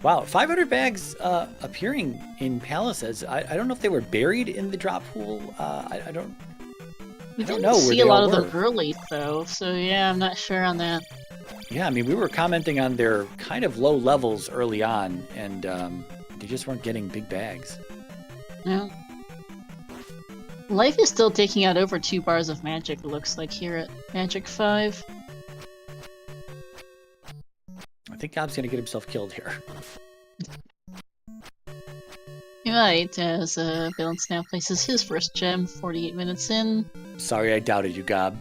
Wow, 500 bags appearing in palaces. I don't know if they were buried in the drop pool. I don't know where see they a lot all of were. them early, though, so yeah, I'm not sure on that. Yeah, I mean, we were commenting on their kind of low levels early on, and they just weren't getting big bags. Yeah. Life is still taking out over 2 bars of magic, it looks like, here at Magic 5. I think Gob's going to get himself killed here. He might, as Valence now places his first gem 48 minutes in. Sorry I doubted you, Gob.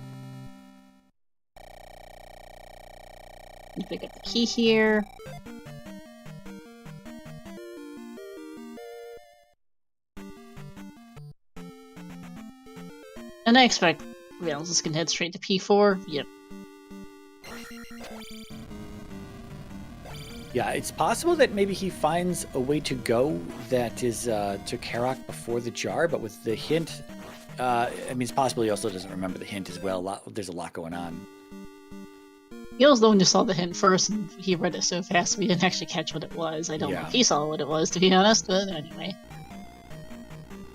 You pick up the key here. And I expect Valence is gonna head straight to P4. Yep. Yeah, it's possible that maybe he finds a way to go that is to Karak before the jar, but with the hint, I mean, it's possible he also doesn't remember the hint as well. There's a lot going on. He was the one who saw the hint first, and he read it so fast we didn't actually catch what it was. I don't know if he saw what it was, to be honest, but anyway.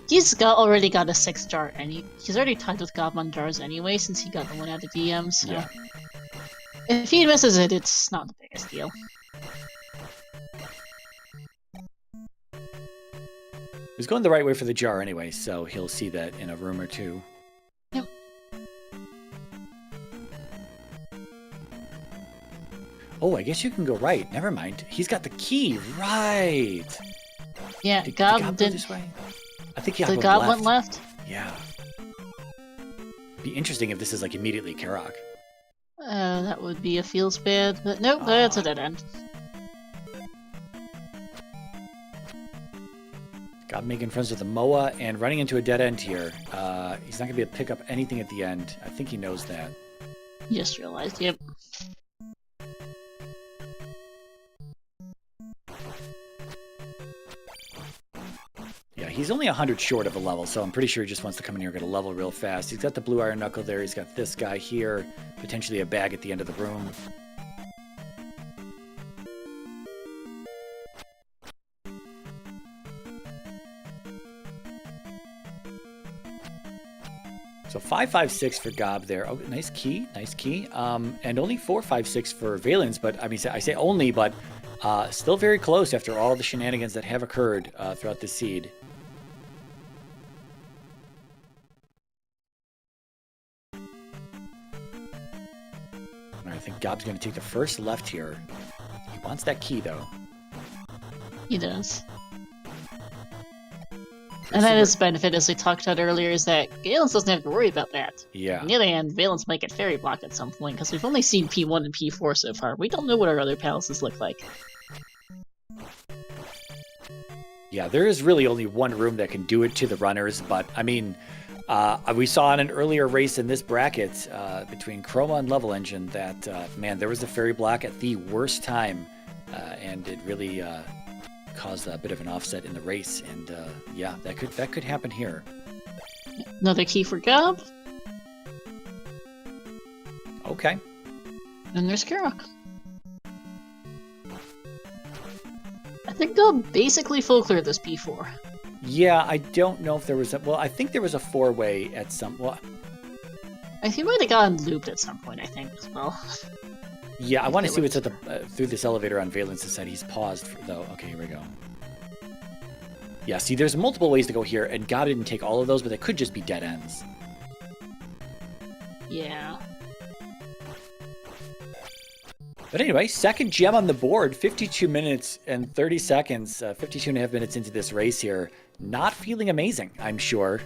He's already got a 6 jar, and he's already tied with GobOne jars anyway, since he got the one out of DM, so... Yeah. If he misses it, it's not the biggest deal. He's going the right way for the jar anyway, so he'll see that in a room or two. Yep. Oh, I guess you can go right. Never mind. He's got the key. Right. Yeah, Did Gob Gob go this way? I think the Gob went left? Yeah. Be interesting if this is like immediately Karak. That would be a feels bad, but nope, that's a dead end. Gob making friends with the Moa and running into a dead end here. He's not going to be able to pick up anything at the end. I think he knows that. Just realized, yep. Yeah, he's only 100 short of a level, so I'm pretty sure he just wants to come in here and get a level real fast. He's got the blue iron knuckle there. He's got this guy here. Potentially a bag at the end of the room. So 556 for Gob there. Oh, nice key, nice key. And only 456 for Valence, but I mean, I say only, but still very close after all the shenanigans that have occurred throughout this seed. I think Gob's going to take the first left here. He wants that key, though. He does. And that is the benefit, as we talked about earlier, is that Valence doesn't have to worry about that. Yeah. On the other hand, Valence might get fairy blocked at some point, because we've only seen P1 and P4 so far. We don't know what our other palaces look like. Yeah, there is really only one room that can do it to the runners, but, I mean, we saw in an earlier race in this bracket between Chroma and Level Engine that, man, there was a fairy block at the worst time, and it really caused a bit of an offset in the race, and yeah, that could happen here. Another key for Gob. Okay. And there's Karak. I think Gob basically full cleared this P4. Yeah, I don't know if there was a... Well, I think there was a four-way at some... Well, he might have gotten looped at some point, I think, as well. Yeah, I want to see what's at the through this elevator on Valence's side. He's paused, though. Okay, here we go. Yeah, see, there's multiple ways to go here, and God didn't take all of those, but they could just be dead ends. Yeah. But anyway, second gem on the board, 52 minutes and 30 seconds, 52 and a half minutes into this race here. not feeling amazing, I'm sure.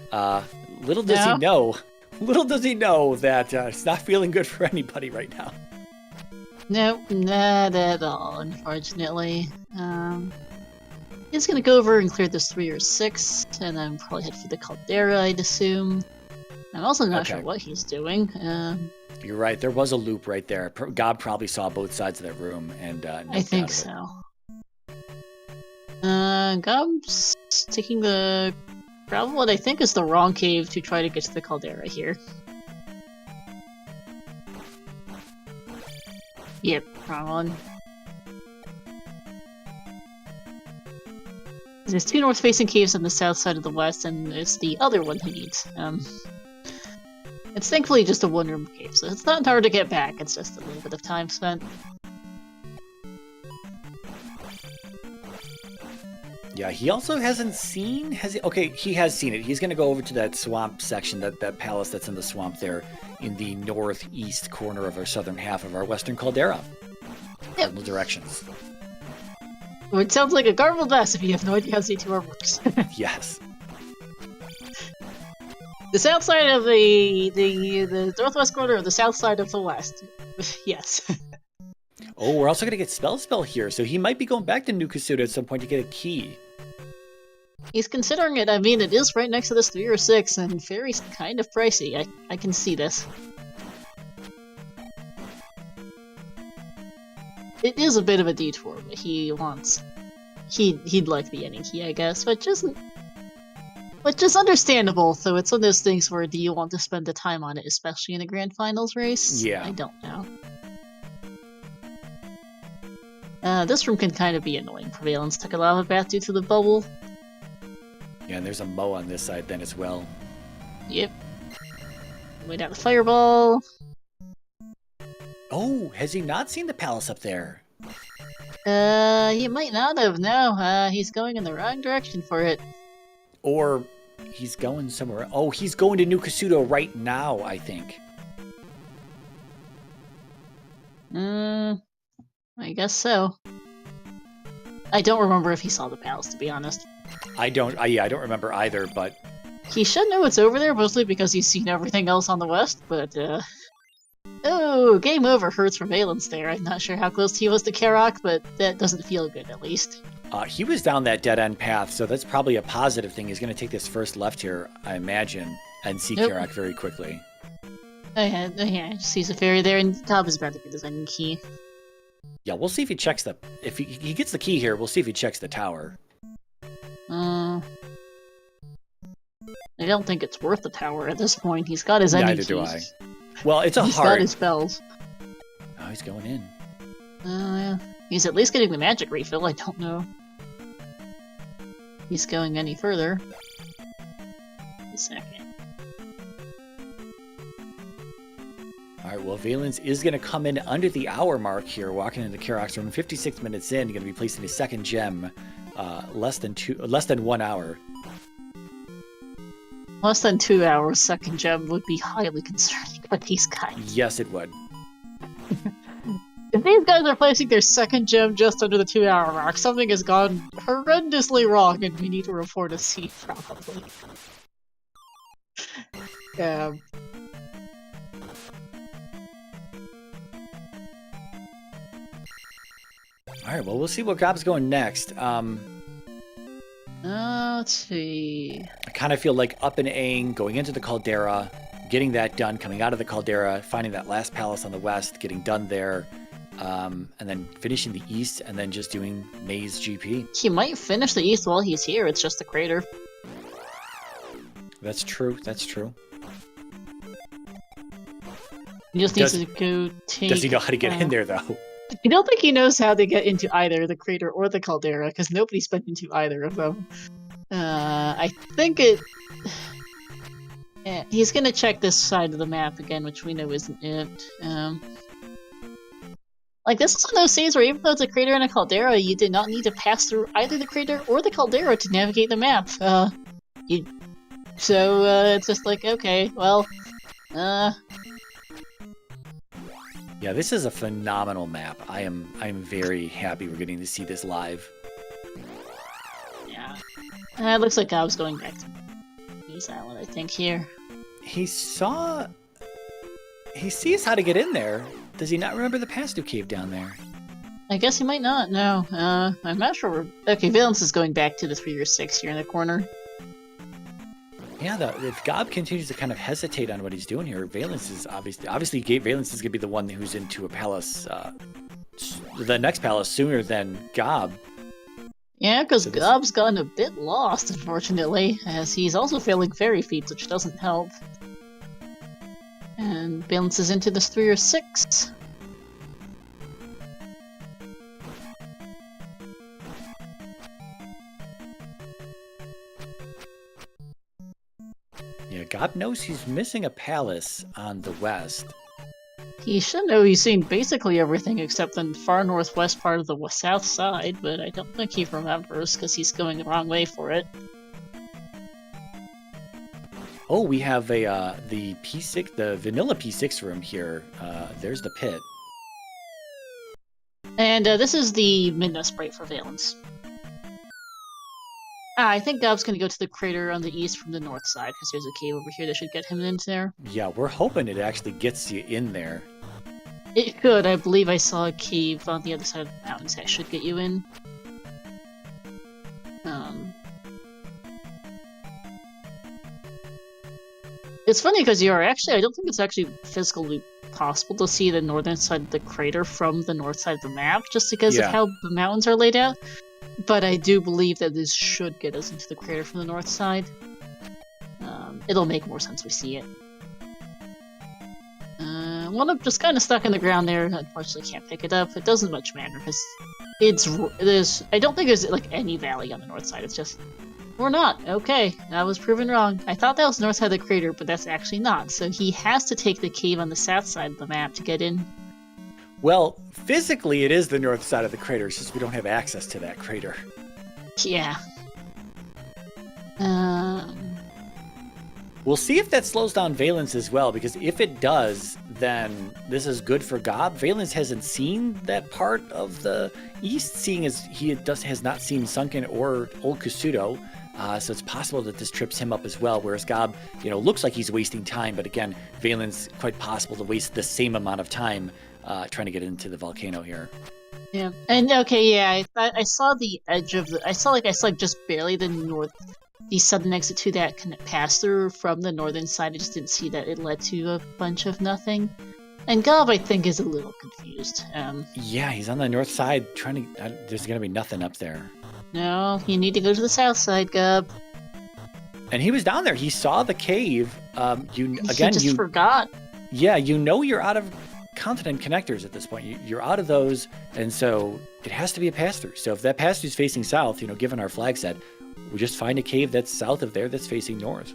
Little does he know that it's not feeling good for anybody right now. Nope, not at all, unfortunately. He's gonna go over and clear this 3 or 6, and then probably head for the Caldera, I'd assume. I'm also not sure what he's doing. You're right, there was a loop right there. Gob probably saw both sides of that room, and I think so. Gob's taking the probably what I think is the wrong cave to try to get to the Caldera here. Yep, wrong one. There's 2 north-facing caves on the south side of the west, and it's the other one he needs. It's thankfully just a one-room cave, so it's not hard to get back, it's just a little bit of time spent. Yeah, he also hasn't seen... Okay, he has seen it. He's going to go over to that swamp section, that palace that's in the swamp there, in the northeast corner of our southern half of our western caldera. Yep. In the directions. It sounds like a garbled mess if you have no idea how Z2R works. Yes. The south side of the northwest corner, or the south side of the west. Yes. Oh, we're also going to get Spell here, so he might be going back to New Kasuda at some point to get a key. He's considering it. I mean, it is right next to this 3 or 6, and Fairy's kind of pricey. I can see this. It is a bit of a detour, but he wants... He'd like the ending key, I guess, which is understandable, so it's one of those things where do you want to spend the time on it, especially in a Grand Finals race? Yeah. I don't know. This room can kind of be annoying. Valence took a lava bath due to the bubble. Yeah, and there's a Mo on this side then as well. Yep. Wait out the fireball. Oh, has he not seen the palace up there? He might not have, no. He's going in the wrong direction for it. Or he's going somewhere. Oh, he's going to New Kasuda right now, I think. I guess so. I don't remember if he saw the palace, to be honest. I don't remember either, but... He should know what's over there, mostly because he's seen everything else on the west, but, Oh, game over hurts for Valence there. I'm not sure how close he was to Karak, but that doesn't feel good, at least. He was down that dead-end path, so that's probably a positive thing. He's going to take this first left here, I imagine, and see Karak very quickly. Yeah, just sees a fairy there, and Gob is about to get his ending key. Yeah, we'll see if he checks the... If he gets the key here, we'll see if he checks the tower. I don't think it's worth the tower at this point. He's got his ending keys. Neither do I. Well, it's a he's heart. Got his spells. Oh, he's going in. Yeah. He's at least getting the magic refill. I don't know he's going any further. A second. Alright, well, Valence is going to come in under the hour mark here, walking into Karak's room. 56 minutes in, going to be placing his second gem. Less than 1 hour. Less than 2 hours, second gem would be highly concerning for these guys. Yes, it would. If these guys are placing their second gem just under the 2 hour mark, something has gone horrendously wrong and we need to report a C, probably. Alright, well, we'll see what Gob's going next. Let's see. I kind of feel like up and A-ing, going into the Caldera, getting that done, coming out of the Caldera, finding that last palace on the west, getting done there, and then finishing the east, and then just doing Maze GP. He might finish the east while he's here, it's just the crater. That's true, that's true. He just needs to go take... Does he know how to get in there, though? I don't think he knows how to get into either the crater or the caldera, because nobody's been into either of them. I think it... Yeah, he's gonna check this side of the map again, which we know isn't it. Like, this is one of those scenes where even though it's a crater and a caldera, you did not need to pass through either the crater or the caldera to navigate the map. It's just like, okay, well... Yeah, this is a phenomenal map. I'm very happy we're getting to see this live. Yeah. It looks like Gob's going back to East Island, I think, here. He sees how to get in there. Does he not remember the past cave down there? I guess he might not, no. I'm not sure. Okay, Valence is going back to the 3 or 6 here in the corner. Yeah, if Gob continues to kind of hesitate on what he's doing here, Valence is obviously Valence is going to be the one who's into a palace, the next palace sooner than Gob. Yeah, because Gob's gotten a bit lost, unfortunately, as he's also failing fairy feats, which doesn't help. And Valence is into this 3 or 6. Yeah, Gob knows he's missing a palace on the west. He should know he's seen basically everything except the far northwest part of the south side, but I don't think he remembers because he's going the wrong way for it. Oh, we have the P6, the vanilla P6 room here. There's the pit. And this is the Midna sprite for Valence. I think Gob's going to go to the crater on the east from the north side, because there's a cave over here that should get him into there. Yeah, we're hoping it actually gets you in there. It could. I believe I saw a cave on the other side of the mountains that should get you in. It's funny because I don't think it's actually physically possible to see the northern side of the crater from the north side of the map, just because of how the mountains are laid out. But I do believe that this should get us into the crater from the north side. It'll make more sense if we see it. One up just kind of stuck in the ground there. Unfortunately, can't pick it up. It doesn't much matter because I don't think there's like any valley on the north side. It's just we're not. Okay, I was proven wrong. I thought that was the north side of the crater, but that's actually not. So he has to take the cave on the south side of the map to get in. Well, physically it is the north side of the crater, it's just we don't have access to that crater. Yeah. We'll see if that slows down Valence as well, because if it does, then this is good for Gob. Valence hasn't seen that part of the east, seeing as he has not seen Sunken or Old Kusuto. So it's possible that this trips him up as well, whereas Gob, looks like he's wasting time, but again, Valence quite possible to waste the same amount of time trying to get into the volcano here. Yeah, and I saw the edge of I saw just barely the sudden exit to that kind of pass through from the northern side. I just didn't see that it led to a bunch of nothing. And Gob, I think, is a little confused. Yeah, he's on the north side trying to. There's gonna be nothing up there. No, you need to go to the south side, Gob. And he was down there. He saw the cave. He just forgot. Yeah, you're out of continent connectors at this point. You're out of those, and so it has to be a pass-through. So if that pass-through is facing south, given our flag set, we just find a cave that's south of there that's facing north.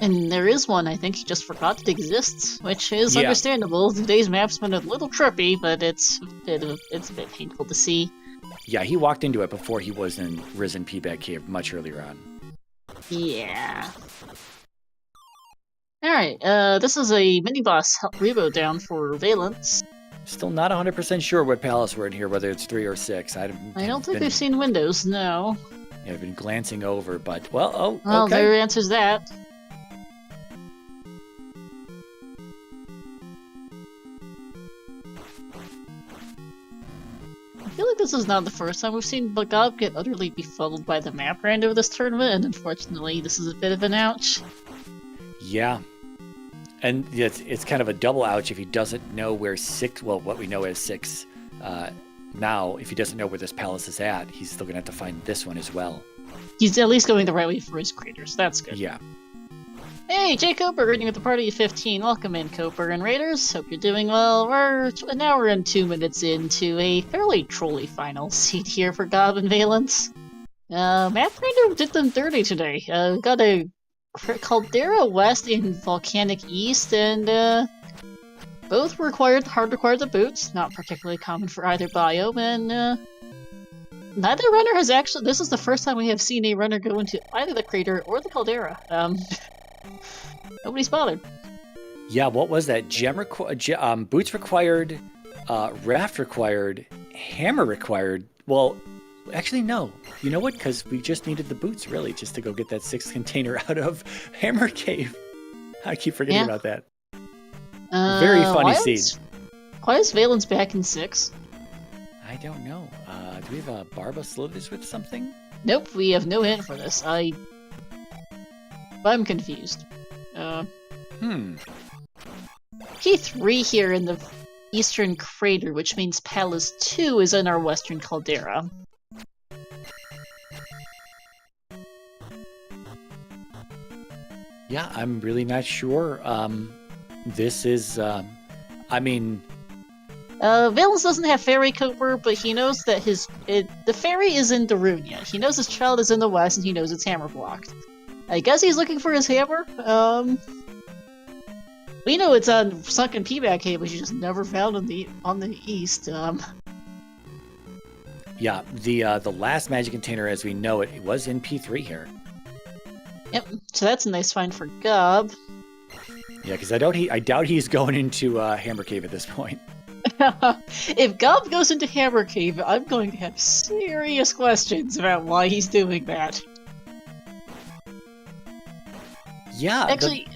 And there is one. I think he just forgot it exists, which is understandable. Today's map's been a little trippy, but it's a bit painful to see. Yeah, he walked into it before he was in Risen P-Bag Cave much earlier on. Yeah. Alright, this is a mini-boss rebo down for Valence. Still not 100% sure what palace we're in here, whether it's 3 or 6. I don't think we've seen windows, no. Yeah, I've been glancing over, but, okay. Well, there answers that. I feel like this is not the first time we've seen Gob get utterly befuddled by the map random of this tournament, and unfortunately this is a bit of an ouch. Yeah. And it's kind of a double ouch if he doesn't know where 6, well, what we know as 6 now, if he doesn't know where this palace is at, he's still going to have to find this one as well. He's at least going the right way for his craters, that's good. Yeah. Hey, Jay Coper, greeting at the party of 15. Welcome in, Coper and Raiders. Hope you're doing well. We're an hour and 2 minutes into a fairly trolly final seat here for Gob and Valence. Map Random did them dirty today. Got a Caldera West and Volcanic East, and both hard required the boots, not particularly common for either biome, and neither runner has actually. This is the first time we have seen a runner go into either the crater or the caldera. Nobody's bothered. Yeah, what was that? Boots required, raft required, hammer required. Well, Actually, no. You know what? Because we just needed the boots, really, just to go get that 6th container out of Hammer Cave. I keep forgetting about that. Very funny scene. Why is Valence back in 6? I don't know. Do we have a Barba Slithers with something? Nope, we have no hint for this. I'm confused. P3 here in the eastern crater, which means Palace 2 is in our western caldera. Yeah, I'm really not sure. This is, I mean... Valence doesn't have fairy Cooper, but he knows that the fairy is in Darunia. He knows his child is in the west, and he knows it's hammer blocked. I guess he's looking for his hammer. We know it's on Sunken Peaback Cave, which you just never found on the east. Yeah, the last magic container, as we know it, was in P3 here. Yep, so that's a nice find for Gob. Yeah, because I doubt he's going into Hammer Cave at this point. If Gob goes into Hammer Cave, I'm going to have serious questions about why he's doing that. Yeah, actually,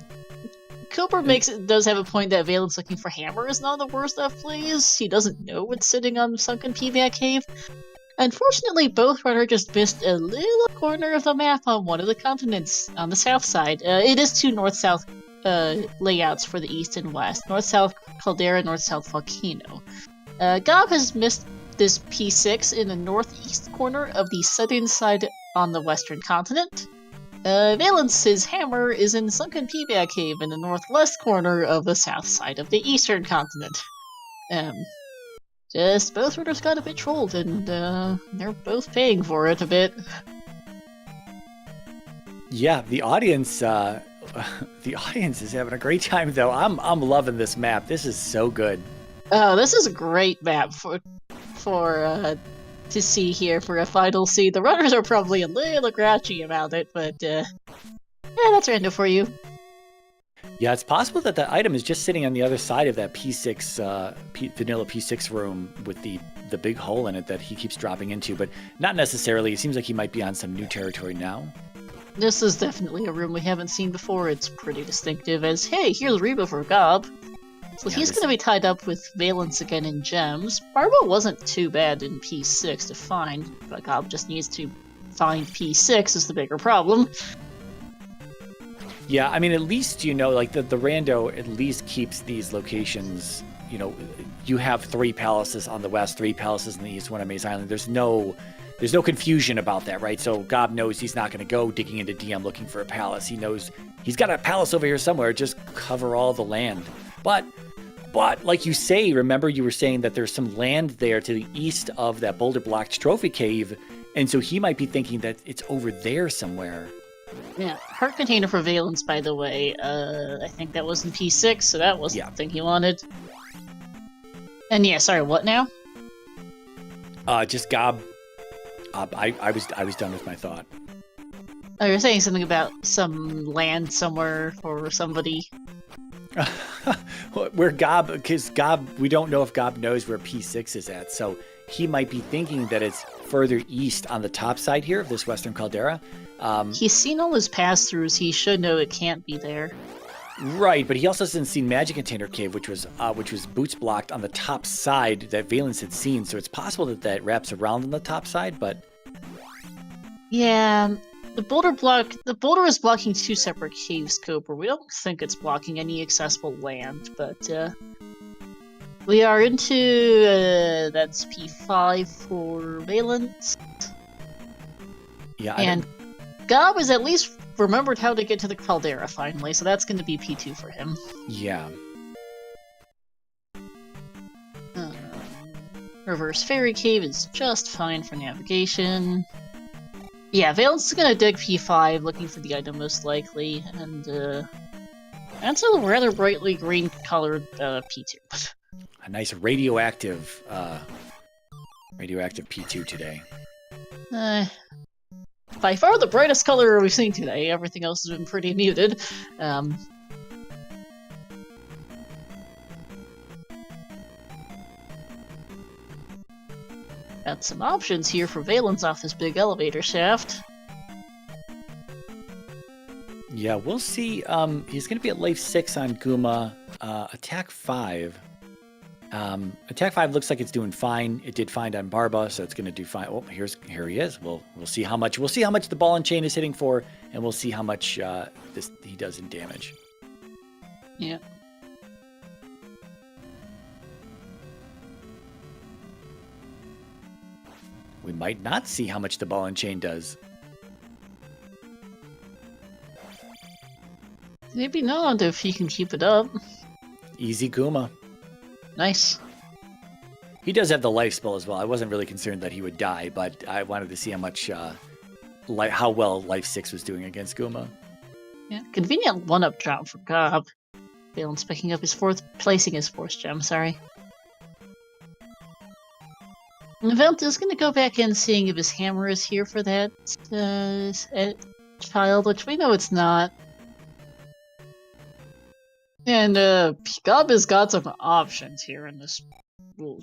Cooper does have a point that Valence looking for hammer is not the worst of plays. He doesn't know what's sitting on Sunken Peaback Cave. Unfortunately, both runners just missed a little corner of the map on one of the continents on the south side. It is two north-south layouts for the east and west. North-south caldera, north-south volcano. Gob has missed this P6 in the northeast corner of the southern side on the western continent. Valence's hammer is in Sunken Peaback Cave in the northwest corner of the south side of the eastern continent. Just both runners got a bit trolled, and they're both paying for it a bit. Yeah, the audience is having a great time though. I'm loving this map. This is so good. This is a great map for to see here for a final seed. The runners are probably a little grouchy about it, but yeah, that's random for you. Yeah, it's possible that the item is just sitting on the other side of that P6 vanilla P6 room with the big hole in it that he keeps dropping into, but not necessarily. It seems like he might be on some new territory now. This is definitely a room we haven't seen before. It's pretty distinctive as, hey, here's Reba for Gob. So yeah, he's going to be tied up with Valence again in gems. Barba wasn't too bad in P6 to find, but Gob just needs to find P6 is the bigger problem. Yeah, I mean, at least, like the rando at least keeps these locations, you have 3 palaces on the west, 3 palaces in the east, one on Maze Island. There's no confusion about that, right? So Gob knows he's not going to go digging into DM looking for a palace. He knows he's got a palace over here somewhere, just cover all the land. But like you say, remember you were saying that there's some land there to the east of that boulder-blocked trophy cave, and so he might be thinking that it's over there somewhere. Yeah, heart container for Valence, by the way. I think that was in P6, so that wasn't the thing he wanted. And yeah, sorry, what now? Just Gob. I was done with my thought. Oh, you're saying something about some land somewhere for somebody. Where Gob, because Gob, we don't know if Gob knows where P6 is at, so he might be thinking that it's further east on the top side here of this western caldera. He's seen all his pass-throughs. He should know it can't be there. Right, but he also hasn't seen Magic Container Cave, which was boots blocked on the top side that Valence had seen. So it's possible that wraps around on the top side, but yeah, the boulder is blocking 2 separate caves, Cooper. We don't think it's blocking any accessible land, but we are into that's P5 for Valence. Yeah, and Gob has at least remembered how to get to the caldera finally, so that's going to be P2 for him. Yeah. Reverse Fairy Cave is just fine for navigation. Yeah, Valence is going to dig P5, looking for the item most likely, and that's a rather brightly green colored P2. A nice radioactive P2 today. By far the brightest color we've seen today. Everything else has been pretty muted. Got some options here for Valence off this big elevator shaft. Yeah, we'll see. He's going to be at life 6 on Guma. Attack 5. Attack 5 looks like it's doing fine. It did fine on Barba, so it's going to do fine. Oh, here he is. We'll see how much the ball and chain is hitting for, and we'll see how much he does in damage. Yeah. We might not see how much the ball and chain does. Maybe not if he can keep it up. Easy Guma. Nice. He does have the life spell as well. I wasn't really concerned that he would die, but I wanted to see how much, how well life 6 was doing against Guma. Yeah, convenient 1-up drop for Gob. Valence picking up his placing his 4th gem, sorry. Valence is going to go back in seeing if his hammer is here for that child, which we know it's not. And Gob has got some options here in this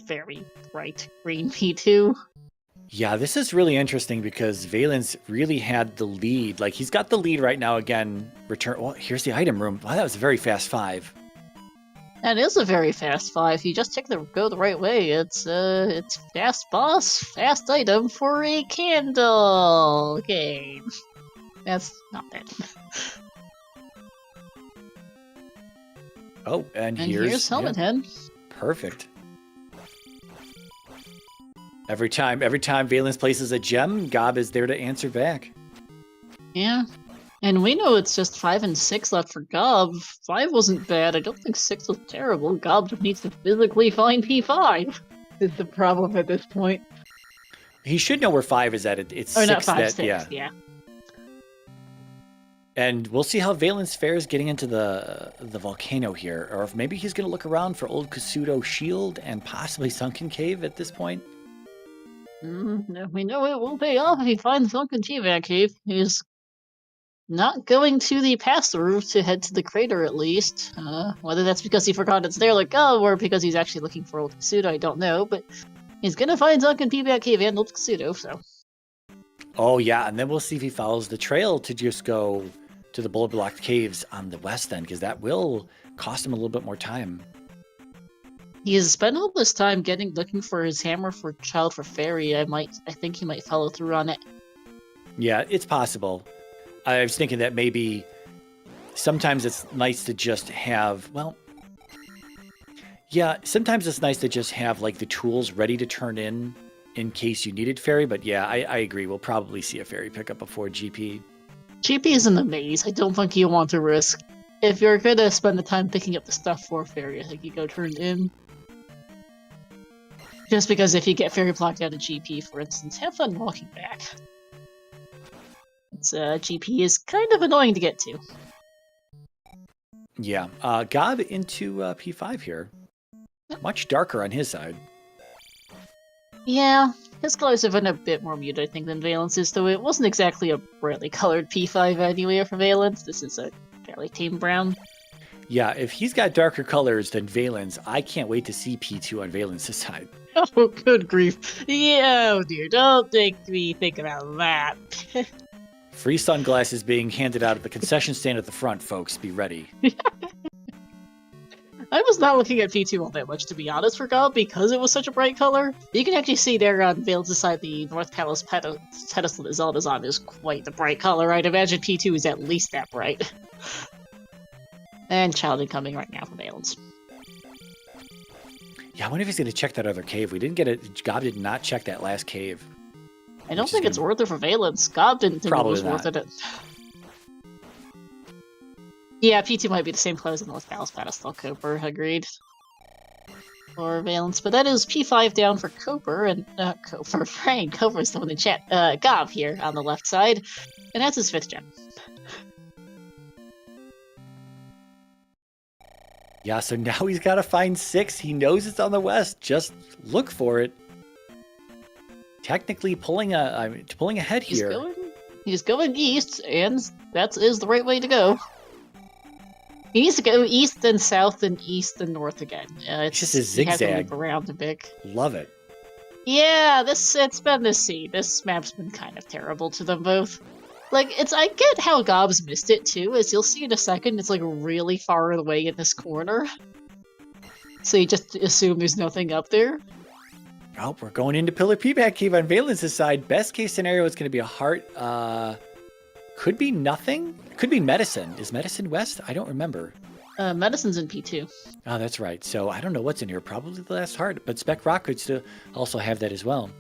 very bright green P2. Yeah, this is really interesting because Valence really had the lead. Like, he's got the lead right now again. Well, here's the item room. Wow, that was a very fast 5. That is a very fast 5. You just go the right way. It's fast boss, fast item for a candle game. That's not bad. Oh, and here's Helmet Head. Perfect. Every time Valence places a gem, Gob is there to answer back. Yeah. And we know it's just 5 and 6 left for Gob. 5 wasn't bad. I don't think 6 was terrible. Gob just needs to physically find P5. Is the problem at this point. He should know where 5 is at. It's 6. Not 5, 6, yeah. And we'll see how Valence fares getting into the volcano here. Or if maybe he's going to look around for Old Kasuto Shield and possibly Sunken Cave at this point. We know it will pay off if he finds Sunken Cave. He's not going to the pass-through to head to the crater, at least. Whether that's because he forgot it's there, or because he's actually looking for Old Kasuto, I don't know. But he's going to find Sunken Cave and Old Kasuto, so... Oh, yeah, and then we'll see if he follows the trail to just go to the bullet-blocked caves on the west then, because that will cost him a little bit more time. He has spent all this time looking for his hammer for Child for Fairy. I think he might follow through on it. Yeah, it's possible. I was thinking that maybe sometimes it's nice to just have, sometimes it's nice to just have like the tools ready to turn in case you needed Fairy. But yeah, I agree. We'll probably see a Fairy pickup before GP. GP is in the maze. I don't think you want to risk. If you're going to spend the time picking up the stuff for Fairy, I think you go turn in. Just because if you get Fairy blocked out of GP, for instance, have fun walking back. GP is kind of annoying to get to. Yeah, Gob into P5 here. Much darker on his side. Yeah, his colors have been a bit more muted, I think, than Valence's, though it wasn't exactly a brightly colored P5 anyway for Valence. This is a fairly tame brown. Yeah, if he's got darker colors than Valence, I can't wait to see P2 on Valence's side. Oh, good grief. Yeah, oh dear, don't make me think about that. Free sunglasses being handed out at the concession stand at the front, folks. Be ready. I was not looking at P2 all that much, to be honest, for Gob, because it was such a bright color. You can actually see there on Valence's side, the North Palace pedestal that Zelda's on is quite the bright color. I'd imagine P2 is at least that bright. And Child incoming right now for Valence. Yeah, I wonder if he's going to check that other cave. We didn't get it. Gob did not check that last cave. I don't think it's worth it for Valence. Gob didn't think it was worth it. Yeah, P2 might be the same color as the North Palace pedestal. Cooper, agreed. For Valence, but that is P5 down for Cooper, and for Frank. Cooper's the one in chat. Gob here on the left side, and that's his 5th gem. Yeah, so now he's got to find 6. He knows it's on the west. Just look for it. Technically pulling ahead here. He's going east, and that is the right way to go. He needs to go east and south and east and north again. It's just a zigzag. He has to loop around a bit. Love it. Yeah, it's been this scene. This map's been kind of terrible to them both. Like, I get how Gob's missed it too, as you'll see in a second, it's like really far away in this corner. So you just assume there's nothing up there. Oh, we're going into Pillar P-Back Cave on Valence's side. Best case scenario is going to be a heart. Could be nothing. Could be medicine. Is medicine west? I don't remember. Medicine's in P2. Oh, that's right. So I don't know what's in here. Probably the last heart, but Spec Rock could still also have that as well.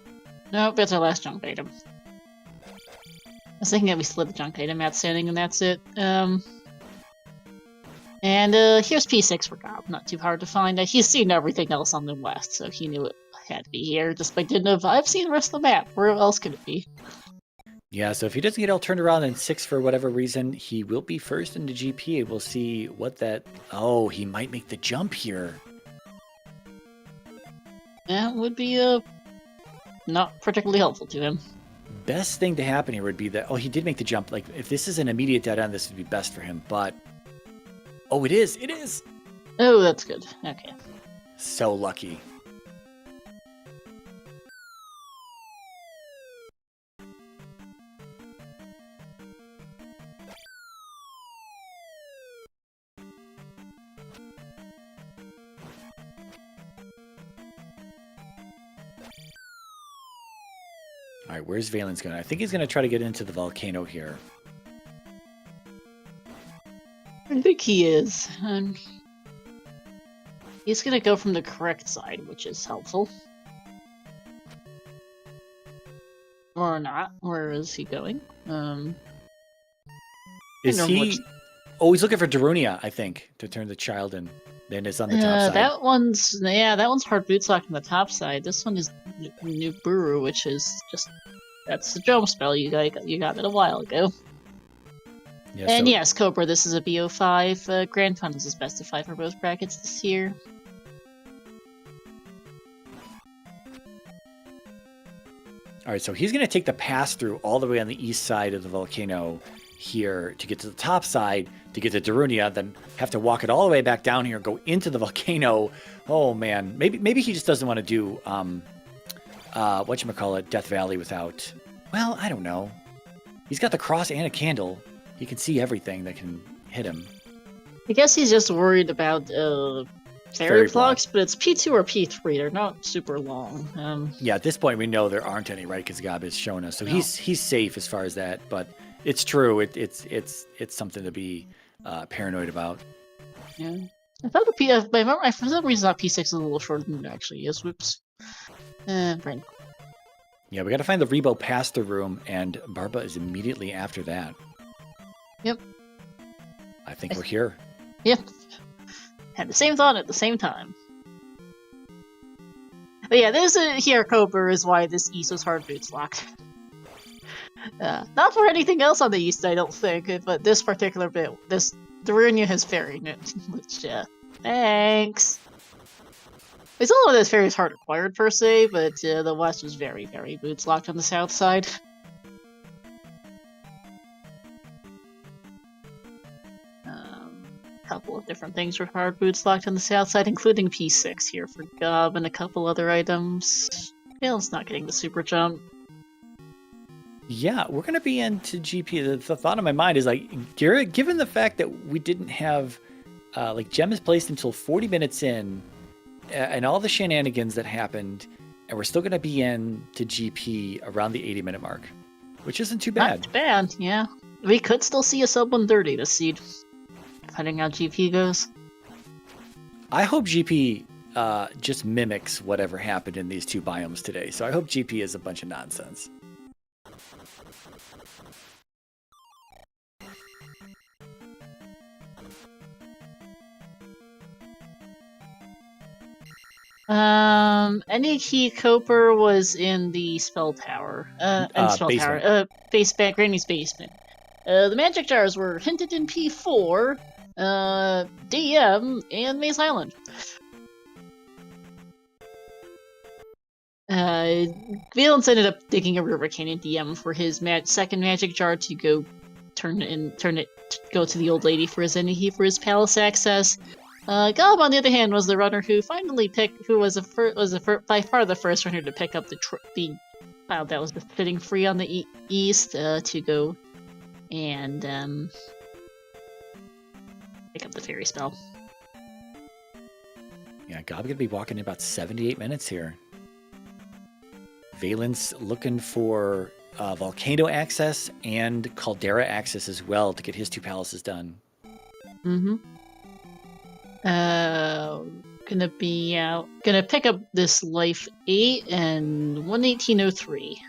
Nope, that's our last junk item. I was thinking that we still have the junk item outstanding, and that's it. And here's P6 for Gob. Not too hard to find. He's seen everything else on the west, so he knew it had to be here. Just by didn't know if I've seen the rest of the map. Where else could it be? Yeah, so if he doesn't get all turned around in 6 for whatever reason, he will be first into GP. We'll see what that... Oh, he might make the jump here. That would be not particularly helpful to him. Best thing to happen here would be that... Oh, he did make the jump. Like, if this is an immediate dead end, this would be best for him, but... Oh, it is! It is! Oh, that's good. Okay. So lucky. All right, where's Valence going? I think he's going to try to get into the volcano here. I think he is. He's going to go from the correct side, which is helpful. Or not. Where is he going? Is he... Oh, he's looking for Darunia, I think, to turn the child in. Then it's on the top side. That one's hard boots locked on the top side. This one is New Buru, which is just... That's the jump spell you got it a while ago. Yeah, and yes, Cobra, this is a BO5. Grand Finals is best of 5 for both brackets this year. Alright, so he's going to take the pass-through all the way on the east side of the volcano here to get to the top side, to get to Darunia, then have to walk it all the way back down here, go into the volcano. Oh, man. Maybe he just doesn't want to do, whatchamacallit, Death Valley without... Well, I don't know. He's got the cross and a candle. He can see everything that can hit him. I guess he's just worried about fairy blocks, but it's P2 or P3. They're not super long. Yeah, at this point we know there aren't any, right? Because Gob is showing us, so no. He's safe as far as that. But it's true. It's something to be paranoid about. Yeah, I thought the P. For some reason, I thought P6 is a little shorter than it actually is. Whoops. Brain. Yeah, we got to find the Rebo pass-through room, and Barba is immediately after that. Yep. I think we're here. Yep. Had the same thought at the same time. But yeah, this here, Cobra, is why this east was hard boots locked. Not for anything else on the east, I don't think, but this particular bit, this Darunia has fairy in it, which, thanks. It's not one of those fairies hard acquired per se, but the west was very, very boots locked on the south side. Couple of different things were hard boots locked on the south side, including P6 here for Gob and a couple other items. Valence not getting the super jump. Yeah, we're going to be into GP. The thought in my mind is, like, given the fact that we didn't have, Gem is placed until 40 minutes in, and all the shenanigans that happened, and we're still going to be in to GP around the 80-minute mark, which isn't too bad. Not too bad, yeah. We could still see a sub 130 this seed, depending how GP goes. I hope GP just mimics whatever happened in these two biomes today, so I hope GP is a bunch of nonsense. NIT Coper was in the spell tower. Granny's basement. The magic jars were hinted in P4, DM, and Maze Island. Valence ended up digging a river canyon DM for his second magic jar to go go to the old lady for his NIT for his palace access. Gob, on the other hand, was the runner who finally picked, who was by far the first runner to pick up the cloud that was sitting free on the east to go and pick up the fairy spell. Yeah, Gob gonna be walking in about 78 minutes here. Valence looking for volcano access and caldera access as well to get his 2 palaces done. Mm-hmm. Gonna pick up this life 8 and 11803.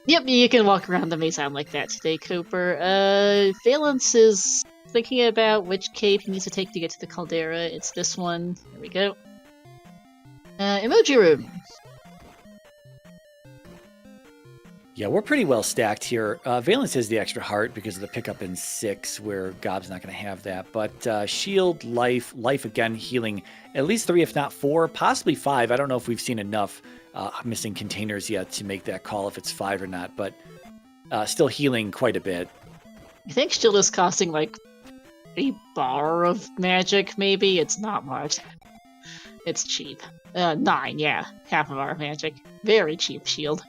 Yep, you can walk around the Maison like that today, Cooper. Valence is thinking about which cave he needs to take to get to the caldera. It's this one. There we go. Emoji room. Yeah, we're pretty well stacked here. Valence has the extra heart because of the pickup in 6, where Gob's not going to have that. But shield, life again, healing at least 3, if not 4, possibly 5. I don't know if we've seen enough missing containers yet to make that call if it's 5 or not, but still healing quite a bit. I think shield is costing like a bar of magic, maybe? It's not much. It's cheap. 9, yeah. Half of our magic. Very cheap shield.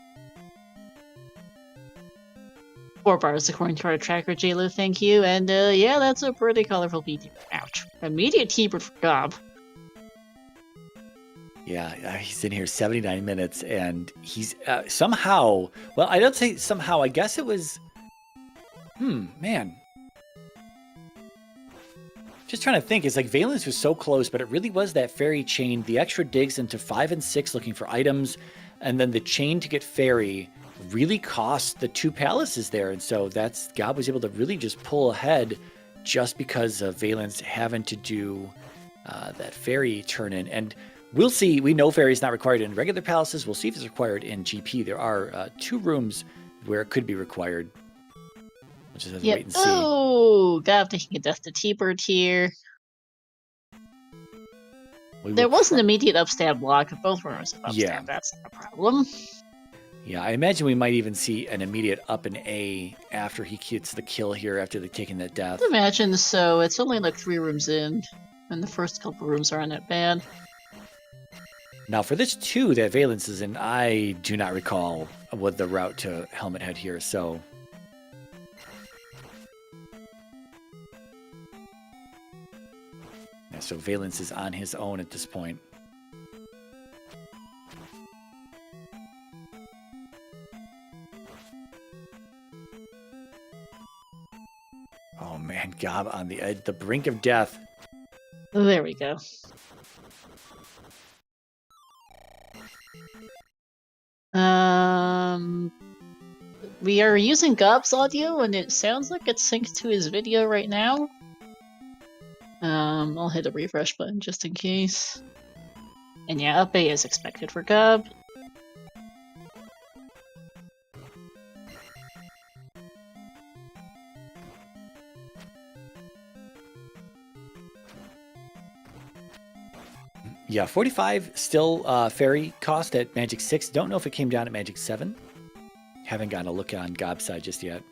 4 bars according to our tracker, JLo, thank you. And yeah, that's a pretty colorful beat. Ouch. Immediate T-bird for Gob. Yeah, he's in here 79 minutes, and he's somehow... Well, I don't say somehow. I guess it was... man. Just trying to think. It's like Valence was so close, but it really was that fairy chain. The extra digs into 5 and 6 looking for items, and then the chain to get fairy really cost the 2 palaces there. And so Gob was able to really just pull ahead just because of Valence having to do that fairy turn in. And we'll see. We know fairy is not required in regular palaces. We'll see if it's required in GP. There are 2 rooms where it could be required. We'll just have to wait and see. Oh, Gob taking a death to T-bird here. There was an immediate upstab block of both rooms. Yeah. That's not a problem. Yeah, I imagine we might even see an immediate up in A after he gets the kill here, after they've taken that death. I imagine so. It's only like 3 rooms in, and the first couple rooms aren't that bad. Now, for this 2 that Valence is in, I do not recall what the route to Helmet Head here, so... Yeah, so Valence is on his own at this point. Oh man, Gob on the brink of death. There we go. We are using Gob's audio, and it sounds like it's synced to his video right now. I'll hit a refresh button just in case. And yeah, up A is expected for Gob. Yeah, 45 still fairy cost at Magic 6. Don't know if it came down at Magic 7. Haven't gotten a look on Gob's side just yet.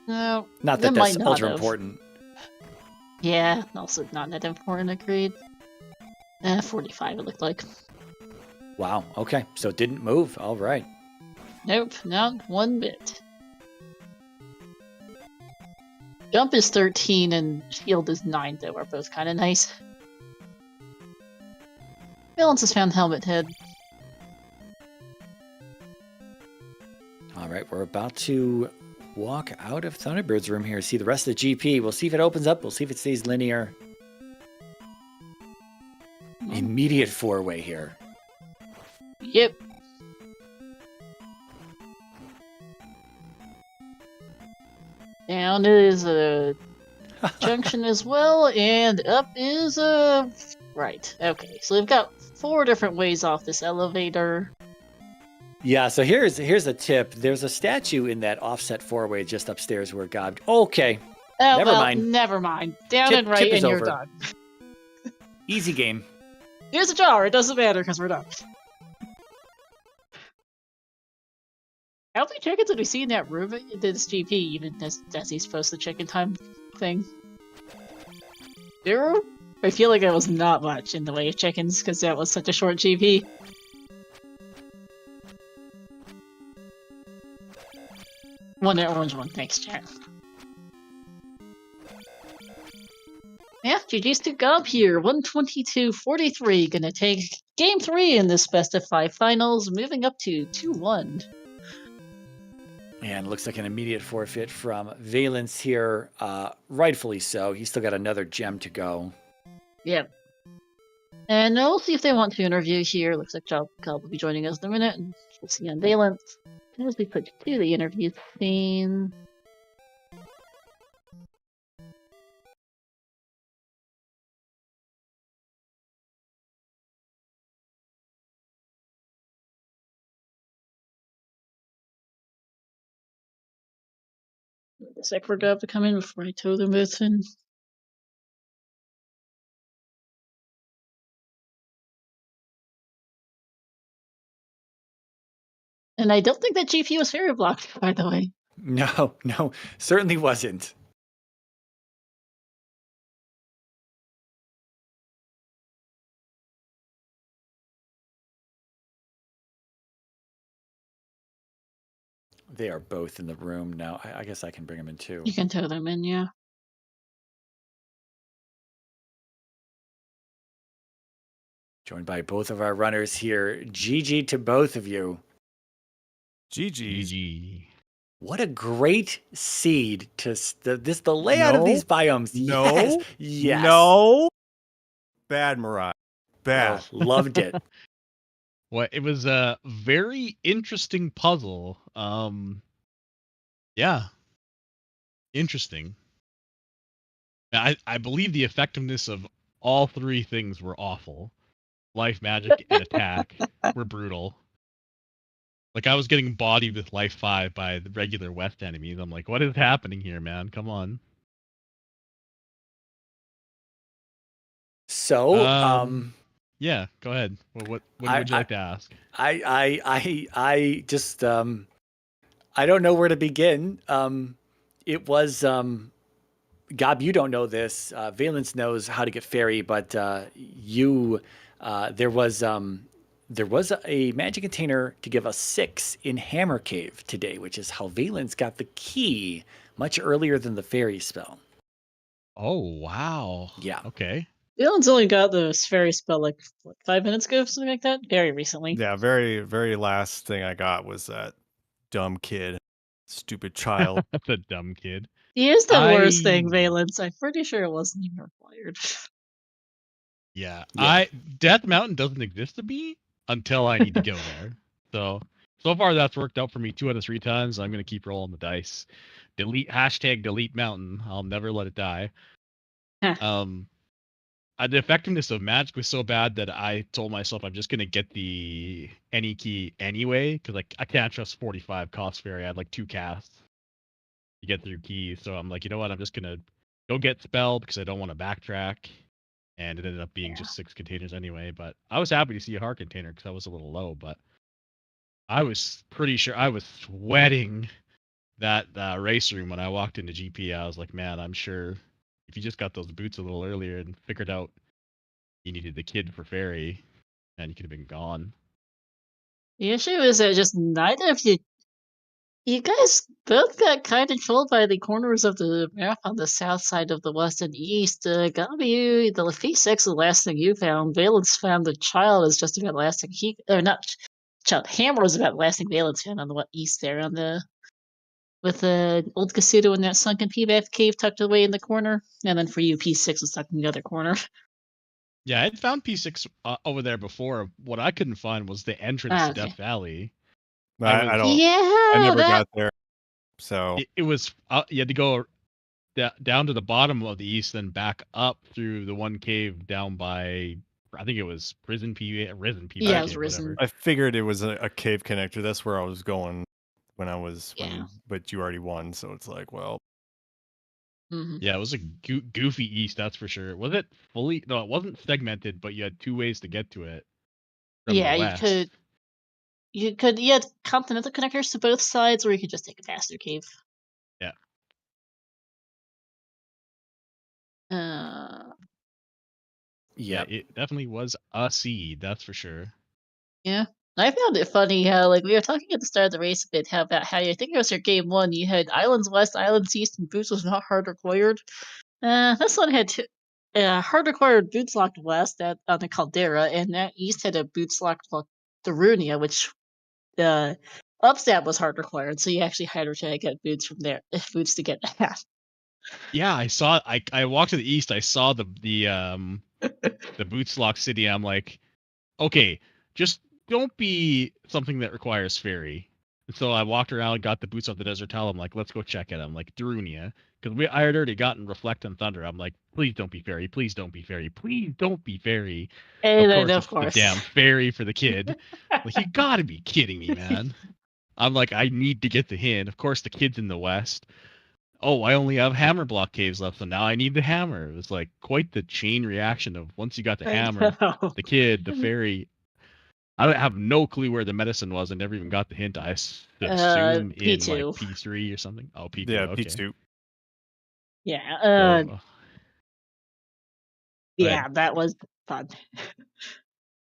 No, not that that's ultra important. Yeah, also not that important, agreed. 45 it looked like. Wow, okay. So it didn't move. All right. Nope, not one bit. Jump is 13 and shield is 9, though, are both kind of nice. Valence has found Helmet Head. All right, we're about to walk out of Thunderbird's room here, see the rest of the GP. We'll see if it opens up. We'll see if it stays linear. Immediate 4-way here. Yep. Down is a junction as well, and up is a... Right, okay. So we've got 4 different ways off this elevator. Yeah, so here's a tip. There's a statue in that offset 4-way just upstairs where Gob... Okay, never mind. Never mind. Down and right, and you're done. Easy game. Here's a jar. It doesn't matter because we're done. How many chickens did we see in that room? This GP, even as he's supposed to chicken time thing? 0? I feel like that was not much in the way of chickens, because that was such a short GP. One orange one, thanks, chat. Yeah, GG's to Gob here, 122-43, gonna take game 3 in this best of 5 finals, moving up to 2-1. And looks like an immediate forfeit from Valence here, rightfully so. He's still got another gem to go. Yep. And we'll see if they want to interview here. Looks like Gob will be joining us in a minute, and we'll see on Valence. As we put to the interview scene. A sec for Gob to come in before I tow them both in. And I don't think that GP was fairy blocked, by the way. No, certainly wasn't. They are both in the room now. I guess I can bring them in too. You can tow them in, yeah. Joined by both of our runners here. GG to both of you. GG. What a great seed to the layout of these biomes. Yes. No. Bad, Mariah. Bad. Oh, loved it. Well, it was a very interesting puzzle. Yeah. Interesting. I believe the effectiveness of all three things were awful. Life, magic, and attack were brutal. Like, I was getting bodied with life 5 by the regular West enemies. I'm like, what is happening here, man? Come on. So, yeah, go ahead. What would you like to ask? I just I don't know where to begin. It was Gob, you don't know this. Valence knows how to get fairy, but there was a magic container to give us 6 in Hammer Cave today, which is how Valence got the key much earlier than the fairy spell. Oh, wow. Yeah. Okay. Dylan's only got the fairy spell like, what, 5 minutes ago, something like that? Very recently. Yeah, very, very last thing I got was that dumb kid. Stupid child. That's a dumb kid. He is the worst thing, Valence. I'm pretty sure it wasn't even required. Yeah. Death Mountain doesn't exist to me until I need to go there. So far that's worked out for me 2 out of 3 times. I'm gonna keep rolling the dice. Delete mountain. I'll never let it die. The effectiveness of magic was so bad that I told myself I'm just gonna get the any key anyway, because like I can't trust 45 cost fairy. I had like 2 casts to get through keys, so I'm like, you know what? I'm just gonna go get spell because I don't want to backtrack. And it ended up being just 6 containers anyway. But I was happy to see a heart container because I was a little low. But I was pretty sure I was sweating that race room when I walked into GP. I was like, man, I'm sure if you just got those boots a little earlier and figured out you needed the kid for fairy, and you could have been gone. The issue is that just neither of you guys both got kind of trolled by the corners of the map on the south side of the west and east. Gabi, the P6 is the last thing you found. Valence found the child is just about the last thing he, or not child. Hammer was about the last thing Valence found on the east there on the with the old Casuto in that sunken P-Bath cave tucked away in the corner, and then for you, P6 was tucked in the other corner. Yeah, I'd found P6 over there before. What I couldn't find was the entrance to Death Valley. I don't. Yeah, I never got there. So it was you had to go down to the bottom of the east, then back up through the one cave down by, I think it was Risen P. Yeah, it was Risen. I figured it was a cave connector. That's where I was going when I was. But you already won, so it's like, well. Yeah, it was a goofy east, that's for sure. Was it fully? No, it wasn't segmented, but you had 2 ways to get to it. Yeah, you had continental connectors to both sides, or you could just take a faster cave. Yeah. Yeah. It definitely was a seed, that's for sure. Yeah. I found it funny how, like, we were talking at the start of the race a bit about how I think it was your game one, you had Islands West, Islands East, and boots was not hard required. This one had hard required boots locked west on the Caldera, and that east had a boots locked Darunia, which upstab was hard required, so you actually had to get boots from there, boots to get that. Yeah, I saw. I walked to the east. I saw the boots lock city. I'm like, okay, just don't be something that requires ferry. And so I walked around, got the boots off the desert towel. I'm like, let's go check it. I'm like, Darunia, because I had already gotten Reflect and Thunder. I'm like, please don't be ferry. Please don't be ferry. Please don't be ferry. And Of then, course, of it's the course. damn ferry for the kid. Like, you gotta be kidding me, man. I'm like, I need to get the hint. Of course, the kid's in the west. Oh, I only have hammer block caves left, so now I need the hammer. It was like quite the chain reaction of once you got the I hammer, know. the kid, the fairy. I have no clue where the medicine was. I never even got the hint. I assume in like P2. P3 or something. Oh, P2. Yeah, Okay. P2. Yeah, So, go ahead. yeah, that was fun.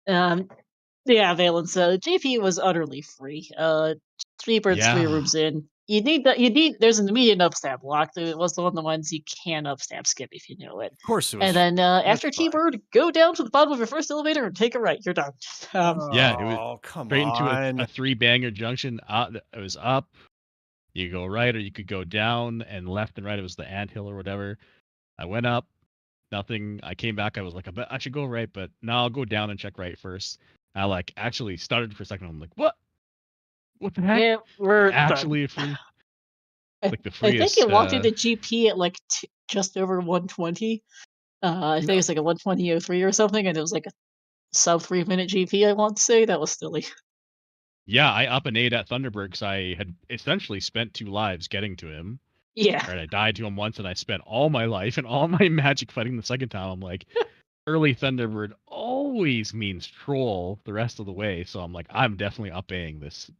Um, yeah, Valence. JP was utterly free. 3 birds, 3 Yeah. rooms in. You need that. You need. There's an immediate upstab block. It was one of the ones you can upstab skip if you know it. Of course it was. And then after That's T fine. bird, go down to the bottom of your first elevator and take a right. You're done. Yeah, it was Oh, come straight into on. a 3-banger junction. It was up. You go right, or you could go down and left and right. It was the anthill or whatever. I went up. Nothing. I came back. I was like, I bet I should go right, but no, I'll go down and check right first. I like actually started for a second. I'm like, what? What the heck? Yeah, we're Actually done. free. I, Like the I think freest. it walked into GP at like just over 120. I think it's like a 120.03 or something, and it was like a sub 3-minute GP. I want to say that was silly. Yeah, I up and ate at Thunderbird because I had essentially spent 2 lives getting to him. Yeah. Right, I died to him once, and I spent all my life and all my magic fighting the second time. I'm like, early Thunderbird always means troll the rest of the way, so I'm like, I'm definitely upping this.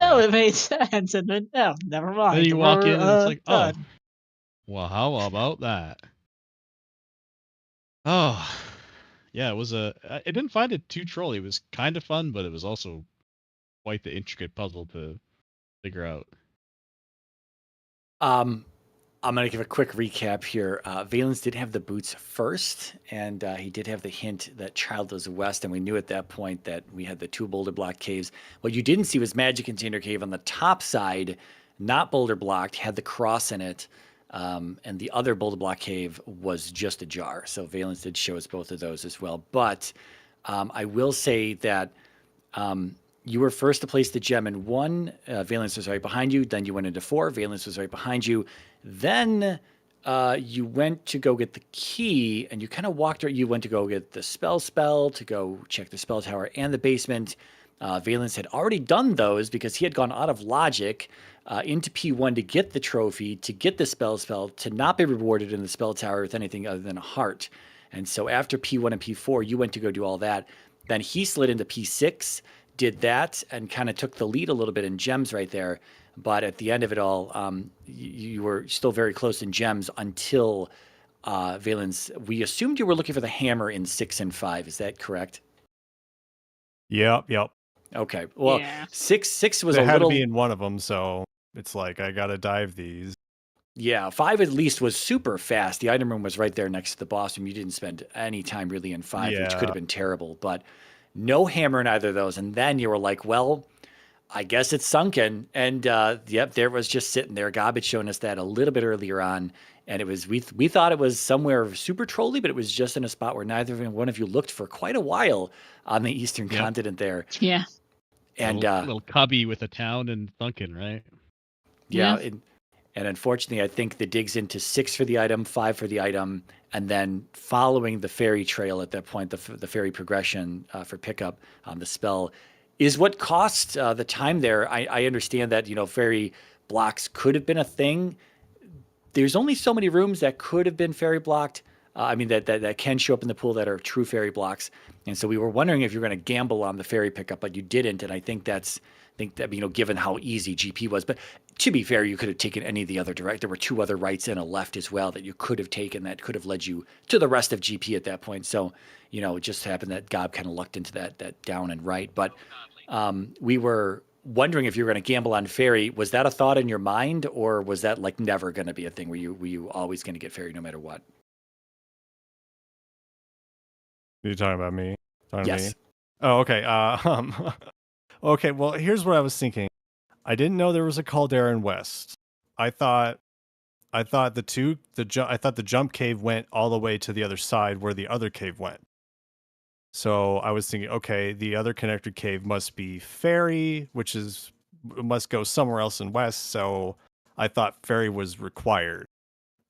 Oh, it made sense, and then never mind. Then you walk in, and it's like, oh, done. well, how about that? Oh, yeah, it was I didn't find it too trolly. It was kind of fun, but it was also quite the intricate puzzle to figure out. I'm going to give a quick recap here. Valence did have the boots first, and he did have the hint that Child was west, and we knew at that point that we had the 2 boulder block caves. What you didn't see was Magic Container Cave on the top side, not boulder blocked, had the cross in it, and the other boulder block cave was just a jar. So Valence did show us both of those as well. But I will say that you were first to place the gem in 1. Valence was right behind you. Then you went into 4. Valence was right behind you. Then you went to go get the key, and you kind of walked around. You went to go get the spell to go check the spell tower and the basement. Valence had already done those because he had gone out of logic into P1 to get the trophy, to get the spell, to not be rewarded in the spell tower with anything other than a heart. And so after P1 and P4, you went to go do all that. Then he slid into P6, did that, and kind of took the lead a little bit in gems right there. But at the end of it all, you were still very close in gems until Valence. We assumed you were looking for the hammer in 6 and 5. Is that correct? Yep. Okay. Well, Yeah. 6 was It a had little. to be in one of them, so it's like I gotta dive these. Yeah, 5 at least was super fast. The item room was right there next to the boss room. You didn't spend any time really in 5, which could have been terrible. But no hammer in either of those. And then you were like, well, I guess it's sunken. And yep, there it was just sitting there. Gob had shown us that a little bit earlier on. And it was we thought it was somewhere super trolly, but it was just in a spot where neither one of you looked for quite a while on the eastern continent there. Yeah. And little cubby with a town and Thunken, right? Yeah. And unfortunately, I think the digs into 6 for the item, 5 for the item, and then following the fairy trail at that point, the fairy progression for pickup on the spell is what cost the time there. I understand that, fairy blocks could have been a thing. There's only so many rooms that could have been fairy blocked. that can show up in the pool that are true fairy blocks. And so we were wondering if you're going to gamble on the fairy pickup, but you didn't. And I think that, given how easy GP was, but to be fair, you could have taken any of the other direct. There were 2 other rights and a left as well that you could have taken that could have led you to the rest of GP at that point. So, it just happened that Gob kind of lucked into that down and right. But we were wondering if you were going to gamble on fairy. Was that a thought in your mind, or was that like never going to be a thing? Were you always going to get fairy no matter what? You're talking about me? Yes. Me? Oh, okay. Okay, well, here's what I was thinking. I didn't know there was a caldera in West. I thought the jump cave went all the way to the other side where the other cave went. So I was thinking, okay, the other connected cave must be fairy, which must go somewhere else in West. So I thought fairy was required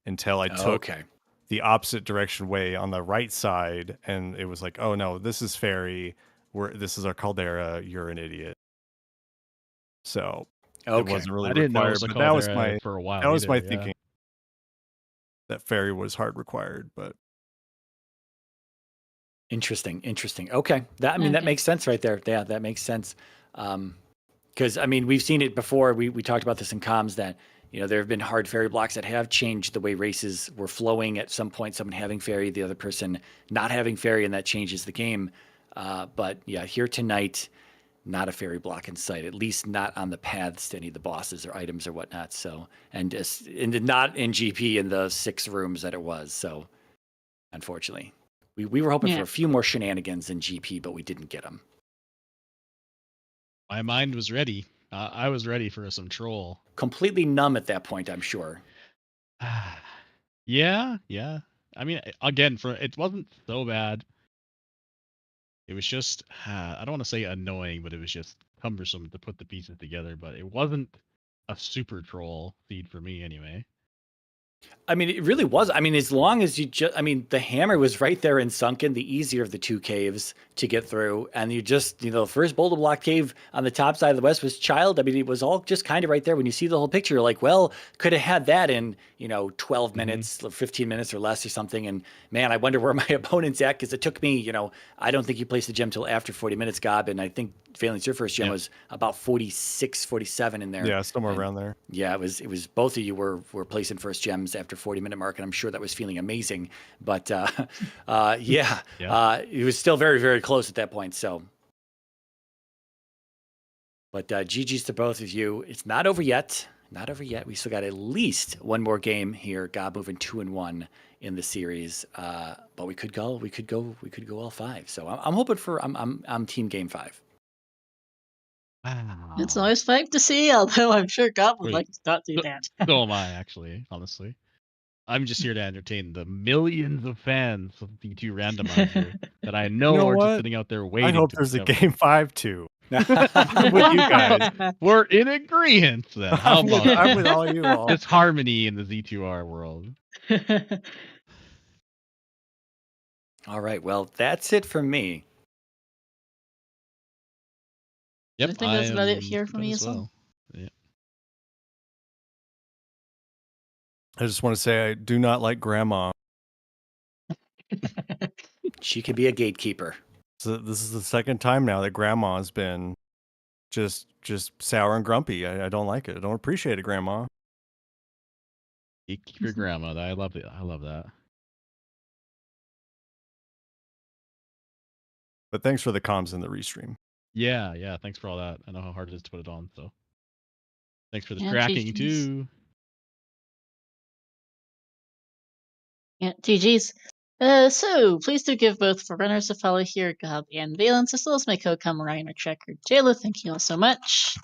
until I took the opposite direction way on the right side, and it was like, oh no, this is fairy. This is our caldera. You're an idiot. So it wasn't really I didn't know it required. was a But that was caldera my for a while. that was my yeah. thinking. That fairy was hard required, but Interesting. Okay. That makes sense right there. Yeah, that makes sense. Because we've seen it before. We talked about this in comms that, there have been hard fairy blocks that have changed the way races were flowing at some point, someone having fairy, the other person not having fairy, and that changes the game. But yeah, here tonight, not a fairy block in sight, at least not on the paths to any of the bosses or items or whatnot. So, and not in GP in the 6 rooms that it was. So, unfortunately. We were hoping for a few more shenanigans in GP, but we didn't get them. My mind was ready. I was ready for some troll. Completely numb at that point, I'm sure. Yeah. Again, it wasn't so bad. It was just, I don't want to say annoying, but it was just cumbersome to put the pieces together. But it wasn't a super troll feed for me anyway. It really was. As long as you the hammer was right there in Sunken, the easier of the 2 caves to get through. And you just, the first boulder block cave on the top side of the West was Child. It was all just kind of right there. When you see the whole picture, you're like, well, could have had that in, 12 minutes, 15 minutes or less or something. And man, I wonder where my opponent's at, because it took me, I don't think you placed the gem till after 40 minutes, Gob. And I think Valence, your first gem was about 46, 47 in there. Yeah, somewhere around there. Yeah, it was both of you were placing first gems after 40-minute mark, and I'm sure that was feeling amazing. But it was still very, very close at that point. So, but GG's to both of you. It's not over yet. Not over yet. We still got at least one more game here. Gob moving 2-1 in the series. But we could go all 5. So I'm hoping for I'm team game 5. Wow. It's always fun to see, although I'm sure Gob would like to not do that. So am I, actually, honestly. I'm just here to entertain the millions of fans of Z2 Randomizer that I know are just sitting out there waiting. I hope there's a game 5 too. With you guys. We're in agreement then. How about I'm with all you all. It's harmony in the Z2R world. All right. Well, that's it for me. Yep, I think that's about it here for me as well. Yeah. I just want to say I do not like grandma. She could be a gatekeeper. So this is the second time now that grandma's been just sour and grumpy. I don't like it. I don't appreciate it, grandma. Gatekeeper grandma. I love it. I love that. But thanks for the comms and the restream. Yeah. Thanks for all that. I know how hard it is to put it on, so thanks for the tracking too. Yeah, GG's. So please do give both for runners a follow here, Gob and Valence, as well as my co-com Ryan or Checker Jayla. Thank you all so much.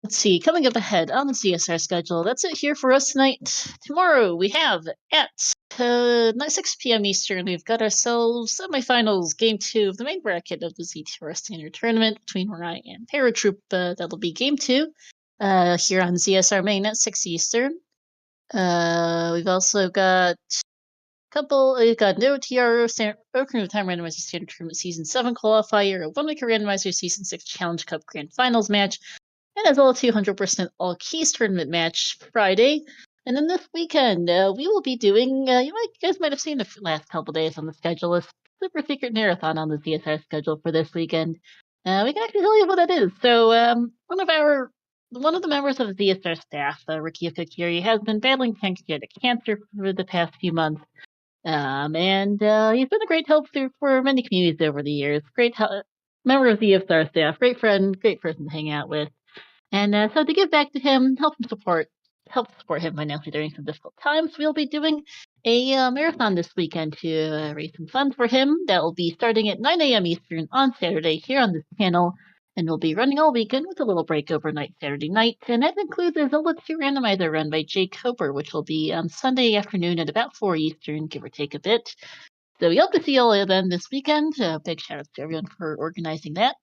Let's see, coming up ahead on the CSR schedule, that's it here for us tonight. Tomorrow we have at 6 p.m. Eastern, we've got ourselves semifinals, game 2 of the main bracket of the Z2R Standard Tournament between Mirai and Paratroop. That'll be game 2 here on CSR Main at 6 Eastern. We've also got we've got no TRO Ocarina of Time Randomizer Standard Tournament Season 7 qualifier, a 1-week Randomizer Season 6 Challenge Cup Grand Finals match, and as well a 200% All Keys Tournament match Friday. And then this weekend, we will be doing, you guys might have seen the last couple days on the schedule, a super secret marathon on the ZSR schedule for this weekend. We can actually tell you what that is. So, one of the members of the ZSR staff, Ricky Kokiri, has been battling pancreatic cancer for the past few months. And he's been a great help for many communities over the years. Member of the ZSR staff, great friend, great person to hang out with. And so to give back to him, help support him financially during some difficult times, we'll be doing a marathon this weekend to raise some funds for him. That will be starting at 9 a.m. Eastern on Saturday here on this channel, and we'll be running all weekend with a little break overnight Saturday night. And that includes a Zelda 2 randomizer run by Jake Coper, which will be on Sunday afternoon at about 4 Eastern, give or take a bit. So we hope to see all of them this weekend. Big shout out to everyone for organizing that.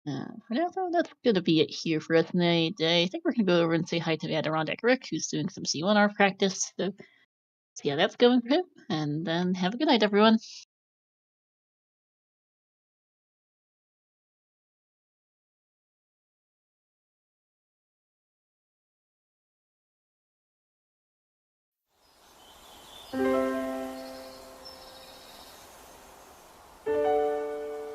For now, though, that's going to be it here for us tonight. I think we're going to go over and say hi to the Adirondack Rick, who's doing some C1R practice. So see how that's going for him. And then have a good night, everyone.